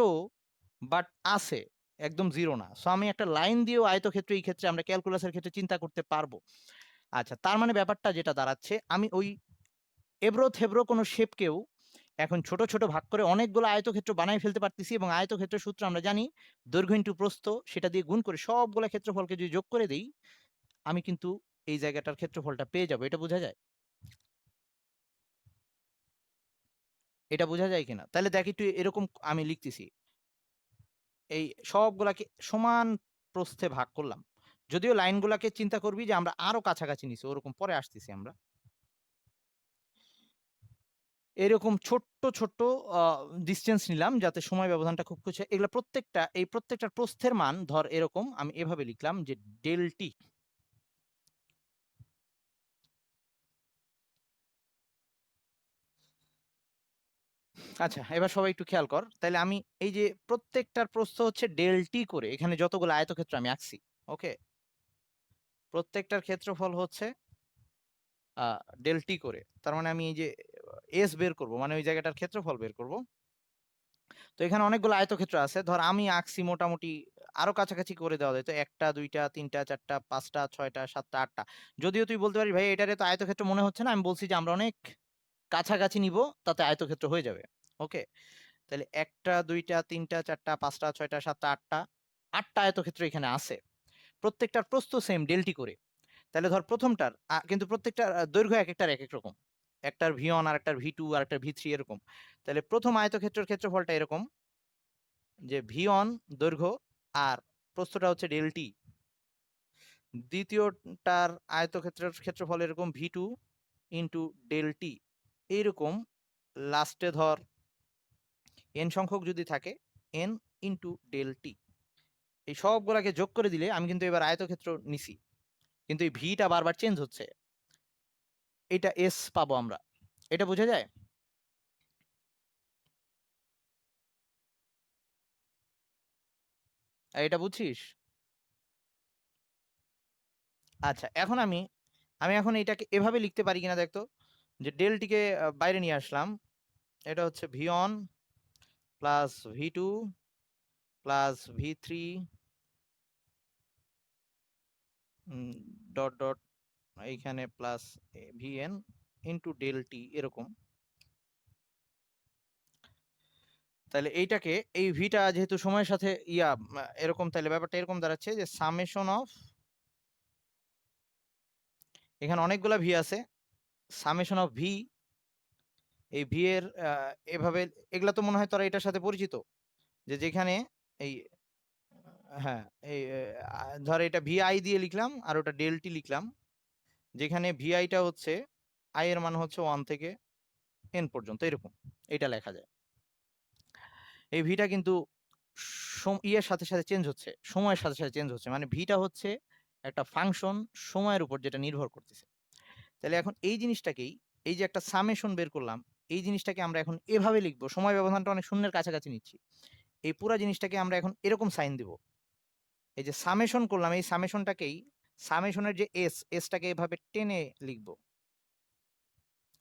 বাট আছে, একদম জিরো না। সো আমি একটা লাইন দিয়েও আয়তক্ষেত্র এই ক্ষেত্রে আমরা ক্যালকুলাসের ক্ষেত্রে চিন্তা করতে পারবো। আচ্ছা, তার মানে ব্যাপারটা যেটা দাঁড়াচ্ছে, আমি ওই এবড়ো থেবড়ো কোনো শেপকেও এখন ছোট ছোট ভাগ করে অনেকগুলো আয়তক্ষেত্র বানাই ফেলতে পারতেছি, এবং আয়তক্ষেত্রের সূত্র আমরা জানি, দৈর্ঘ্য ইন্টু প্রস্থ, সেটা দিয়ে গুণ করে সবগুলো ক্ষেত্রফলকে যদি যোগ করে দিই, আমি কিন্তু এই জায়গাটার ক্ষেত্রফলটা পেয়ে যাবো। এটা বোঝা যায়? এটা বোঝা যায় কিনা? তাহলে দেখ একটু এরকম আমি লিখতেছি, এই সবগুলাকে সমান প্রস্থে ভাগ করলাম। যদিও লাইনগুলাকে চিন্তা করবি যে আমরা আরো কাছাকাছি নিছি, ওরকম পরে আসতেছি আমরা। এরকম ছোট্ট ছোট্ট ডিস্টেন্স নিলাম যাতে সময় ব্যবধানটা খুব খুশি। এগুলো প্রত্যেকটা, এই প্রত্যেকটার প্রস্থের মান ধর এরকম আমি এভাবে লিখলাম যে ডেল টি। আচ্ছা, এবার সবাই একটু খেয়াল কর, তাহলে আমি এই যে প্রত্যেকটার প্রস্থ হচ্ছে ডেল টি করে, এখানে যতগুলো আয়তক্ষেত্র আমি আঁকছি, ওকে, প্রত্যেকটার ক্ষেত্রফল হচ্ছে ডেল টি করে। তার মানে আমি এই যে এস বের করব, মানে ওই জায়গাটার ক্ষেত্রফল বের করব। তো এখানে অনেকগুলো আয়তক্ষেত্র আছে, ধর আমি আঁকছি মোটামুটি, আরো কাছাকাছি করে দেওয়া যায় তো, একটা দুইটা তিনটা চারটা পাঁচটা ছয়টা সাতটা আটটা। যদিও তুই বলতে পারিস ভাই এটারে তো আয়তক্ষেত্র মনে হচ্ছে না, আমি বলছি যে আমরা অনেক কাছাকাছি নিব, তাতে আয়তক্ষেত্র হয়ে যাবে। ওকে, তাহলে একটা দুইটা তিনটা চারটা পাঁচটা ছয়টা সাতটা আটটা, আটটা আয়তক্ষেত্র এখানে আছে। প্রত্যেকটার প্রস্থ সেম ডেলটি করে। তাহলে ধর প্রথমটার কিন্তু প্রত্যেকটার দৈর্ঘ্য এক একটার এক এক রকম, একটার ভি ওয়ান আর একটার ভি টু আর একটার ভি থ্রি এরকম। তাহলে প্রথম আয়তক্ষেত্রের ক্ষেত্রফলটা এরকম, যে ভি ওয়ান দৈর্ঘ্য আর প্রস্থটা হচ্ছে ডেল টি। দ্বিতীয়টার আয়তক্ষেত্রের ক্ষেত্রফল এরকম V two into del t, এইরকম। লাস্টে ধর এন সংখ্যক যদি থাকে, এন ইন্টু ডেল টি। এই সবগুলাকে যোগ করে দিলে আমি কিন্তু এবার আয়তক্ষেত্র নিছি, কিন্তু এই ভিটা বারবার চেঞ্জ হচ্ছে, এটা এস পাবো আমরা। এটা বোঝা যায়? এটা বুঝছিস? আচ্ছা, এখন আমি আমি এখন এটাকে এভাবে লিখতে পারি কিনা দেখতো, যে ডেলটিকে বাইরে নিয়ে আসলাম, এটা হচ্ছে V one plus V two plus V three dot dot এইখানে plus V N into del টি এরকম। তাহলে এইটাকে, এই ভিটা যেহেতু সময়ের সাথে এরকম, তাহলে ব্যাপারটা এরকম দাঁড়াচ্ছে যে সামেশন অফ, এখানে অনেকগুলা ভি আছে, সামেশন অফ ভি, এই ভি এর এভাবে, এগুলা তো মনে হয় তোরা এটার সাথে পরিচিত, যে যেখানে এই, হ্যাঁ, এই ধর এটা ভি আই দিয়ে লিখলাম আর ওটা ডেল টি লিখলাম, যেখানে ভি আইটা হচ্ছে, আই এর মান হচ্ছে 1 থেকে এন পর্যন্ত এরকম এটা লেখা যায়। এই ভিটা কিন্তু ইয়ের সাথে সাথে চেঞ্জ হচ্ছে, সময়ের সাথে সাথে চেঞ্জ হচ্ছে, মানে ভিটা হচ্ছে একটা ফাংশন সময়ের উপর যেটা নির্ভর করতেছে। তাহলে এখন এই জিনিসটাকেই, এই যে একটা সামেশন বের করলাম, এই জিনিসটাকে আমরা এখন এভাবে লিখবো, সময় ব্যবধানটা অনেক শূন্যের কাছাকাছি নিচ্ছি, এই পুরো জিনিসটাকে আমরা এখন এরকম সাইন দিব। এই যে সামেশন করলাম, এই সামেশনটাকেই, সামেশনের যে এস, এসটাকে এভাবে টেনে লিখবো।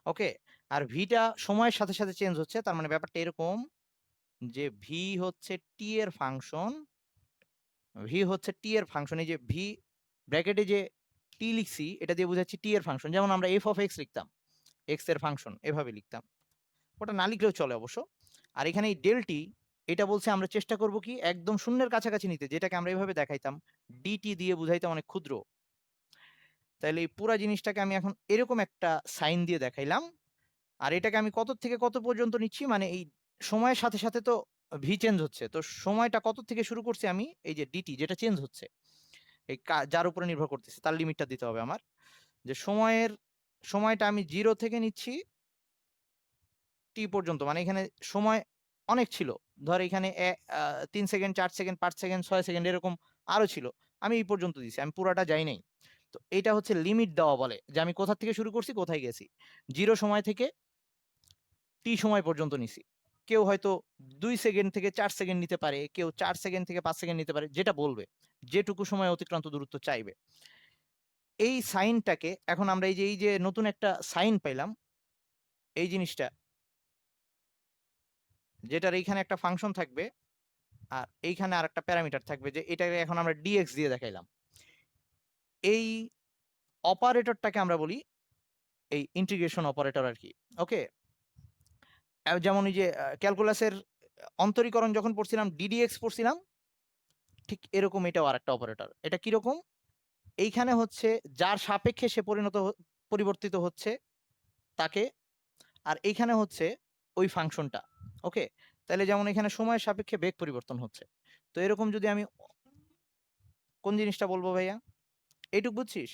ওকে, আর ভিটা সময়ের সাথে সাথে চেঞ্জ হচ্ছে, তার মানে ব্যাপারটা এরকম, যে ভি হচ্ছে টি এর ফাংশন, ভি হচ্ছে টি এর ফাংশন, এই যে ভি ব্র্যাকেটে যে টি লিখছি এটা দিয়ে বোঝাচ্ছি টি এর ফাংশন, যেমন আমরা এফ অফ এক্স লিখতাম, এক্স এর ফাংশন এভাবে লিখতাম, ওটা না লিখলেও চলে অবশ্য। আর এখানে এই ডেল টি, এটা বলছে আমরা চেষ্টা করব কি একদম শূন্যের কাছাকাছি নিতে, যেটাকে আমরা এভাবে দেখাইতাম ডিটি দিয়ে বুঝাইতাম অনেক ক্ষুদ্র। তাহলে এই পুরা জিনিসটাকে আমি এখন এরকম একটা সাইন দিয়ে দেখাইলাম। আর এটাকে আমি কত থেকে কত পর্যন্ত নিচ্ছি, মানে এই সময়ের সাথে সাথে তো ভি চেঞ্জ হচ্ছে, তো সময়টা কত থেকে শুরু করছি আমি, এই যে ডিটি যেটা চেঞ্জ হচ্ছে, এই যার উপরে নির্ভর করতেছে তার লিমিটটা দিতে হবে আমার। যে সময়টা আমি 0 থেকে নিচ্ছি টি পর্যন্ত, মানে এখানে সময় অনেক ছিল, ধর এখানে 3 সেকেন্ড, 4 সেকেন্ড, 5 সেকেন্ড, 6 সেকেন্ড এরকম আরো ছিল, আমি এই পর্যন্ত দিছি, আমি পুরাটা যাই নাই। তো এটা হচ্ছে লিমিট দেওয়া বলে, যে আমি কোথা থেকে শুরু করছি কোথায় গেছি। 0 সময় থেকে টি সময় পর্যন্ত নিছি। কেউ হয়তো 2 সেকেন্ড থেকে 4 সেকেন্ড নিতে পারে, কেউ 4 সেকেন্ড থেকে 5 সেকেন্ড নিতে পারে, যেটা বলবে, যেটুকু সময় অতিক্রান্ত দূরত্ব চাইবে। এই সাইনটাকে এখন আমরা এই যে নতুন একটা সাইন পাইলাম, এই জিনিসটা, যেটার এইখানে একটা ফাংশন থাকবে আর এইখানে আর একটা প্যারামিটার থাকবে, যে এটাকে এখন আমরা ডিএক্স দিয়ে দেখাইলাম। এই অপারেটরটাকে আমরা বলি এই ইন্টিগ্রেশন অপারেটর আর কি। ওকে, যেমন এই যে ক্যালকুলাসের অন্তরীকরণ যখন পড়ছিলাম ডিডিএক্স পড়ছিলাম, ঠিক এরকম এটাও আরেকটা অপারেটর। এটা কিরকম, এইখানে হচ্ছে যার সাপেক্ষে সে পরিবর্তিত হচ্ছে তাকে, আর এইখানে হচ্ছে ওই ফাংশনটা। ওকে, তাহলে যেমন এখানে সময়ের সাপেক্ষে বেগ পরিবর্তন হচ্ছে, তো এরকম যদি আমি কোন জিনিসটা বলবো ভাইয়া, এইটুক বুঝছিস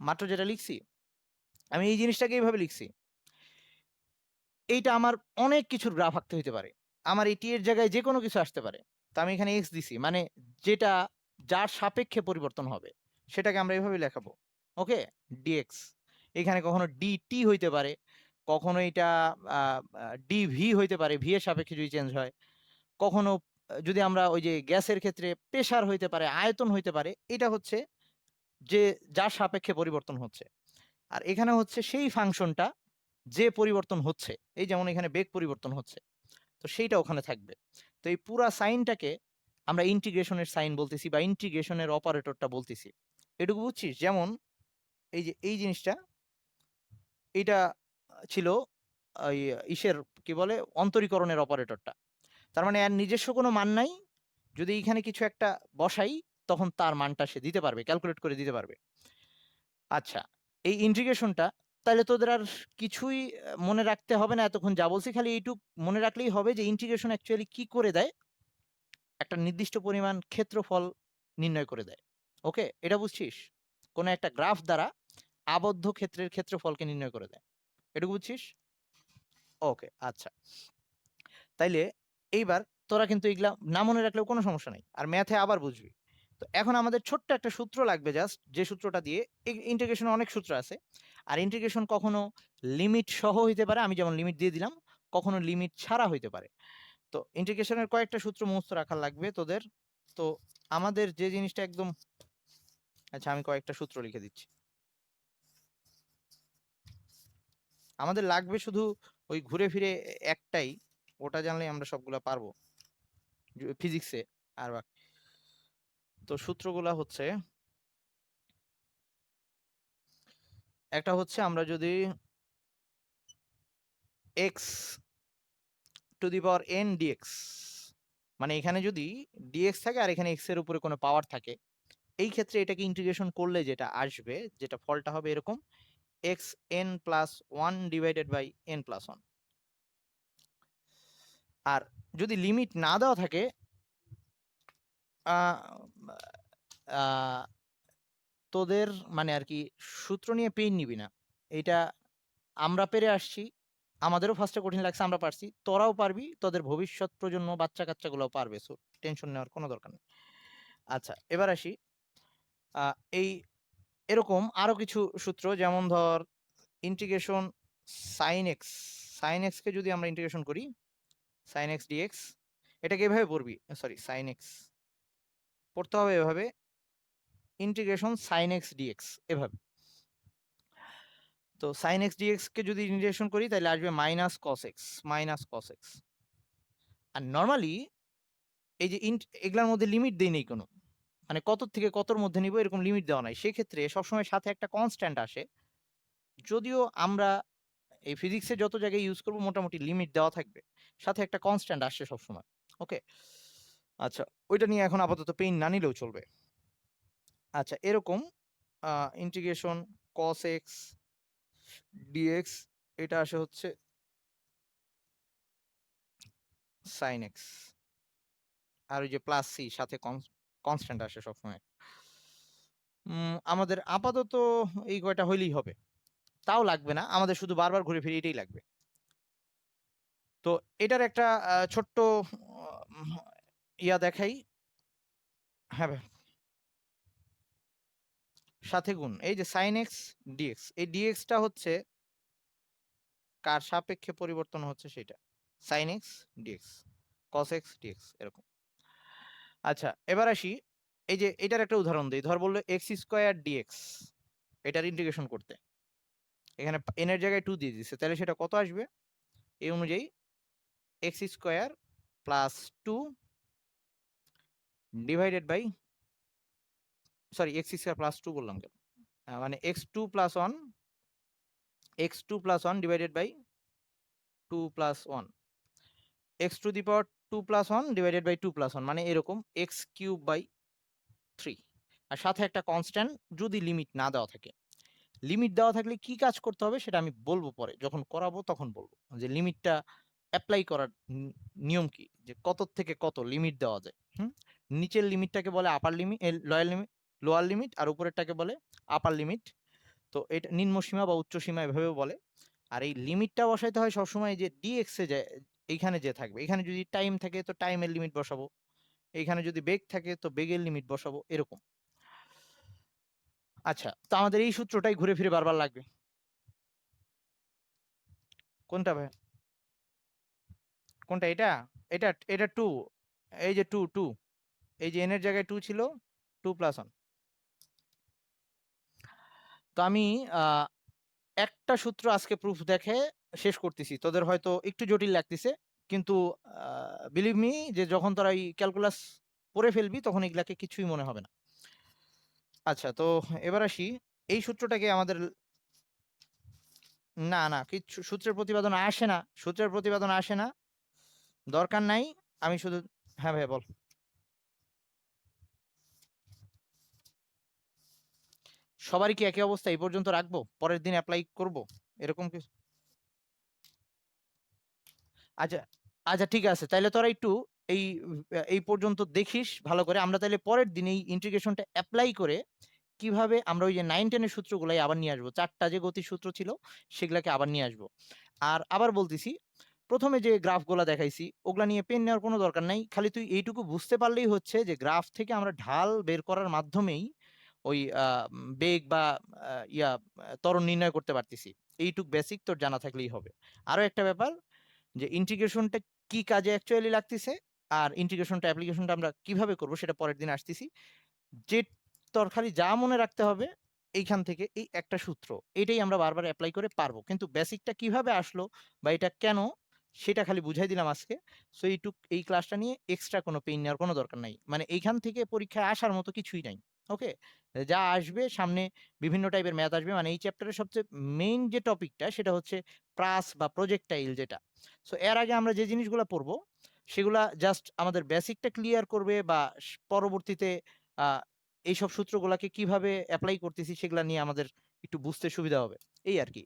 মাত্র যেটা লিখছি, আমি এই জিনিসটাকে এইভাবে লিখছি। এইটা আমার অনেক কিছুর গ্রাফ আঁকতে হইতে পারে, আমার এই টি এর জায়গায় যে কোনো কিছু আসতে পারে, তো আমি এখানে এক্স দিছি, মানে যেটা যার সাপেক্ষে পরিবর্তন হবে সেটাকে আমরা এইভাবে লেখাবো। ওকে, ডিএক্স, এখানে কখনো ডিটি হইতে পারে, কখনো এটা ডিভি হইতে পারে, ভি এর সাপেক্ষে যদি চেঞ্জ হয়, কখনো যদি আমরা ওই যে গ্যাসের ক্ষেত্রে প্রেসার হইতে পারে, আয়তন হইতে পারে, এটা হচ্ছে যে যার সাপেক্ষে পরিবর্তন হচ্ছে। আর এখানে হচ্ছে সেই ফাংশনটা যে পরিবর্তন হচ্ছে, এই যেমন এখানে বেগ পরিবর্তন হচ্ছে, তো সেইটা ওখানে থাকবে। তো এই পুরা সাইনটাকে আমরা ইন্টিগ্রেশনের সাইন বলতেছি বা ইন্টিগ্রেশনের অপারেটরটা বলতেছি। এটুকু বুঝছিস? যেমন এই যে এই জিনিসটা, এইটা ছিল ওই ইসের কি বলে অন্তরীকরণের অপারেটরটা, তার মানে এর নিজস্ব কোনো মান নাই, যদি এখানে কিছু একটা বসাই তখন তার মানটা সে দিতে পারবে, ক্যালকুলেট করে দিতে পারবে। আচ্ছা, এই ইন্টিগ্রেশনটা তাহলে তোদের আর কিছুই মনে রাখতে হবে না এতক্ষণ যা বলছি, খালি এইটুক মনে রাখলেই হবে যে ইন্টিগ্রেশন অ্যাকচুয়ালি কি করে দেয়, একটা নির্দিষ্ট পরিমাণ ক্ষেত্রফল নির্ণয় করে দেয়। ওকে, এটা বুঝছিস, কোন একটা গ্রাফ দ্বারা আবদ্ধ ক্ষেত্রের ক্ষেত্রফলকে নির্ণয় করে দেয়, এটা বুঝছিস? ওকে, আচ্ছা, তাইলে এইবার তোরা কিন্তু এগুলা না মনে রাখলেও কোনো সমস্যা নাই, আর ম্যাথে আবার বুঝবি। তো এখন আমাদের ছোট্ট একটা সূত্র লাগবে, জাস্ট যে সূত্রটা দিয়ে, ইন্টিগ্রেশনে অনেক সূত্র আছে, আর ইন্টিগ্রেশন কখনো লিমিট সহ হইতে পারে, আমি যেমন লিমিট দিয়ে দিলাম, কখনো লিমিট ছাড়া হইতে পারে। তো ইন্টিগ্রেশনের কয়েকটা সূত্র মুখস্থ রাখা লাগবে তোদের। তো আমাদের যে জিনিসটা একদম, আচ্ছা আমি কয়েকটা সূত্র লিখে দিচ্ছি, আমাদের লাগবে শুধু ওই ঘুরে ফিরে একটাই, ওটা জানলে আমরা সবগুলা পারবো ফিজিক্সে। আর তো সূত্রগুলা হচ্ছে, একটা হচ্ছে আমরা যদি x to the power n dx, মানে এখানে যদি ডিএক্স থাকে আর এখানে এক্স এর উপরে কোনো পাওয়ার থাকে, এই ক্ষেত্রে এটাকে ইন্টিগ্রেশন করলে যেটা আসবে, যেটা ফলটা হবে এরকম, X N plus one divided by N plus one. আর যদি লিমিট না দেওয়া থাকে, আহ, আহ, তোদের মানে আর কি সূত্র নিয়ে পেইন নিবি না, এটা আমরা পেরে আসছি, আমাদেরও ফার্স্টে কঠিন লাগছে, আমরা পারছি, তোরাও পারবি, তোদের ভবিষ্যৎ প্রজন্ম বাচ্চা কাচ্চাগুলোও পারবে, সো টেনশন নেওয়ার কোনো দরকার নেই। আচ্ছা, এবার আসি এই এরকম আরো কিছু সূত্র, যেমন ধর integration sine X, sine X কে যদি আমরা ইন্টিগ্রেশন করি, সাইন এক্স ডিএক্স, এটাকে এভাবে পড়বি, সরি সাইন এক্স পড়তে হবে এভাবে, ইন্টিগ্রেশন সাইন এক্স ডিএক্স এভাবে। তো সাইন এক্স ডিএক্স কে যদি ইন্টিগ্রেশন করি তাহলে আসবে minus cos X, minus cos X. আর নর্মালি এই যে এগুলার মধ্যে লিমিট দেই নেই কোনো, মানে কত থেকে কতর মধ্যে নিব এরকম লিমিট দেওয়া নাই, সেক্ষেত্রে সবসময় সাথে একটা কনস্ট্যান্ট আসে, যদিও আমরা এই ফিজিক্সে যত জায়গায় ইউজ করবো মোটামুটি লিমিট দেওয়া থাকবে, সাথে একটা কনস্ট্যান্ট আসছে সবসময়। ওকে, আচ্ছা, ওইটা নিয়ে এখন আপাতত পেইন না নিলেও চলবে। আচ্ছা, এরকম ইন্টিগ্রেশন cos x dx, এটা আসে হচ্ছে sin x, আর ওই যে প্লাস সি সাথে কনস্ট্যান্ট আসে সবসময়। আমাদের আপাতত এই কয়টা হইলেই হবে, তাও লাগবে না, আমাদের শুধু বারবার ঘুরে ফিরে এটাই লাগবে। তো এটার একটা ছোট্ট উম, ইয়া দেখাই। হ্যাঁ ভাই, সাথে গুণ, এই যে sin x dx, এই dx টা হচ্ছে কার সাপেক্ষে পরিবর্তন হচ্ছে সেটা, sin x dx, cos x dx এরকম। আচ্ছা এবার আসি, এই যে এটার একটা উদাহরণ দিই, ধর বললো x স্কোয়ার dx, এটার ইন্টিগ্রেশন করতে এখানে n এর জায়গায় 2 দিয়ে দিচ্ছে, তাহলে সেটা কত আসবে? এই অনুযায়ী x square plus 2 divided by, sorry x square plus 2 বললাম কেন, মানে x2 plus 1, x2 plus 1 divided by 2 plus 1, x to the power 2 plus 1 divided by 2 plus 1, মানে এরকম x কিউব বাই 3, আর সাথে একটা কনস্ট্যান্ট যদি লিমিট না দেওয়া থাকে। লিমিট দেওয়া থাকলে কি কাজ করতে হবে সেটা আমি বলবো পরে, যখন করাবো তখন বলবো যে লিমিটটা অ্যাপ্লাই করার নিয়ম কি, যে কত থেকে কত লিমিট দেওয়া যায়। নিচের লিমিটটাকে বলে upper limit, lower limit, lower limit, আর উপরেরটাকে বলে আপার লিমিট। তো এটা নিম্ন সীমা বা উচ্চ সীমা এভাবেও বলে। আর এই লিমিটটা বসাইতে হয় সবসময় যে ডিএক্স এ যায়, এইখানে যে থাকবে, এখানে যদি টাইম থাকে তো টাইমের লিমিট বসাবো, এইখানে যদি বেগ থাকে তো বেগের লিমিট বসাবো, এরকম। আচ্ছা, তো আমাদের এই সূত্রটাই ঘুরে ফিরে বারবার লাগবে। কোনটা ভাই? কোনটা? এটা এটা এটা 2, এই যে 2 2, এই যে n এর জায়গায় 2 ছিল, 2 প্লাস 1। তো আমি আহ, একটা সূত্র আজকে প্রুফ দেখে শেষ করতেছি, তোদের হয়তো একটু জটিল লাগতেছে, কিন্তু বিলিভ মি যে যখন তোরা এই ক্যালকুলাস পড়ে ফেলবি তখন এগুলাকে কিছুই মনে হবে না। আচ্ছা, তো এবার আসি, এই সূত্রটাকে আমাদের, না না কিছু সূত্রের প্রতিপাদন আসে না, সূত্রের প্রতিপাদন আসে না, দরকার নাই। আমি শুধু, হ্যাঁ ভাই বল। সবারই কি একই অবস্থা এই পর্যন্ত রাখবো, পরের দিন অ্যাপ্লাই করব, এরকম কিছু? আচ্ছা আচ্ছা ঠিক আছে, তাইলে তোরা একটু এই এই পর্যন্ত দেখিস ভালো করে, আমরা তাইলে পরের দিন এই ইন্টিগ্রেশনটা অ্যাপ্লাই করে কিভাবে আমরা ওই যে 9-10 এর সূত্রগুলাই আবার নিয়ে আসবো, চারটা যে গতির সূত্র ছিল সেগুলাকে আবার নিয়ে আসবো। আর আবার বলতেছি, প্রথমে যে গ্রাফগুলো দেখাইছি ওগুলা নিয়ে পেন নেওয়ার কোনো দরকার নাই, খালি তুই এইটুকু বুঝতে পারলেই হচ্ছে যে গ্রাফ থেকে আমরা ঢাল বের করার মাধ্যমেই ওই বেগ বা ত্বরণ নির্ণয় করতে পারতেছি। এইটুক বেসিক তোর জানা থাকলেই হবে। আরো একটা ব্যাপার, যে ইন্টিগ্রেশনটা কি কাজে অ্যাকচুয়ালি লাগতেছে আর ইন্টিগ্রেশনটা অ্যাপ্লিকেশনটা আমরা কিভাবে করব সেটা পরের দিন আসতেছি। যে তোর খালি যা মনে রাখতে হবে এইখান থেকে এই একটা সূত্র, এটাই আমরা বারবার অ্যাপ্লাই করে পারবো, কিন্তু বেসিকটা কিভাবে আসলো বা এটা কেন সেটা খালি বুঝাই দিলাম আজকে। সো এইটুক, এই ক্লাসটা নিয়ে এক্সট্রা কোনো পেইন নেওয়ার কোনো দরকার নাই, মানে এইখান থেকে পরীক্ষায় আসার মতো কিছুই নাই। ওকে, যা আসবে সামনে বিভিন্ন টাইপের ম্যাথ আসবে, মানে এই চ্যাপ্টারের সবচেয়ে মেইন যে টপিকটা সেটা হচ্ছে প্রাস বা প্রজেক্টাইল যেটা। সো এর আগে আমরা যে জিনিসগুলো পড়বো সেগুলা জাস্ট আমাদের বেসিকটা ক্লিয়ার করবে, বা পরবর্তীতে এইসব সূত্রগুলাকে কিভাবে অ্যাপ্লাই করতেছি সেগুলা নিয়ে আমাদের একটু বুঝতে সুবিধা হবে, এই আর কি।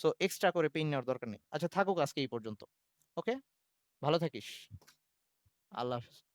সো এক্সট্রা করে পেইন নেওয়ার দরকার নেই। আচ্ছা থাকুক আজকে এই পর্যন্ত। ওকে, ভালো থাকিস। আল্লাহ হাফেজ।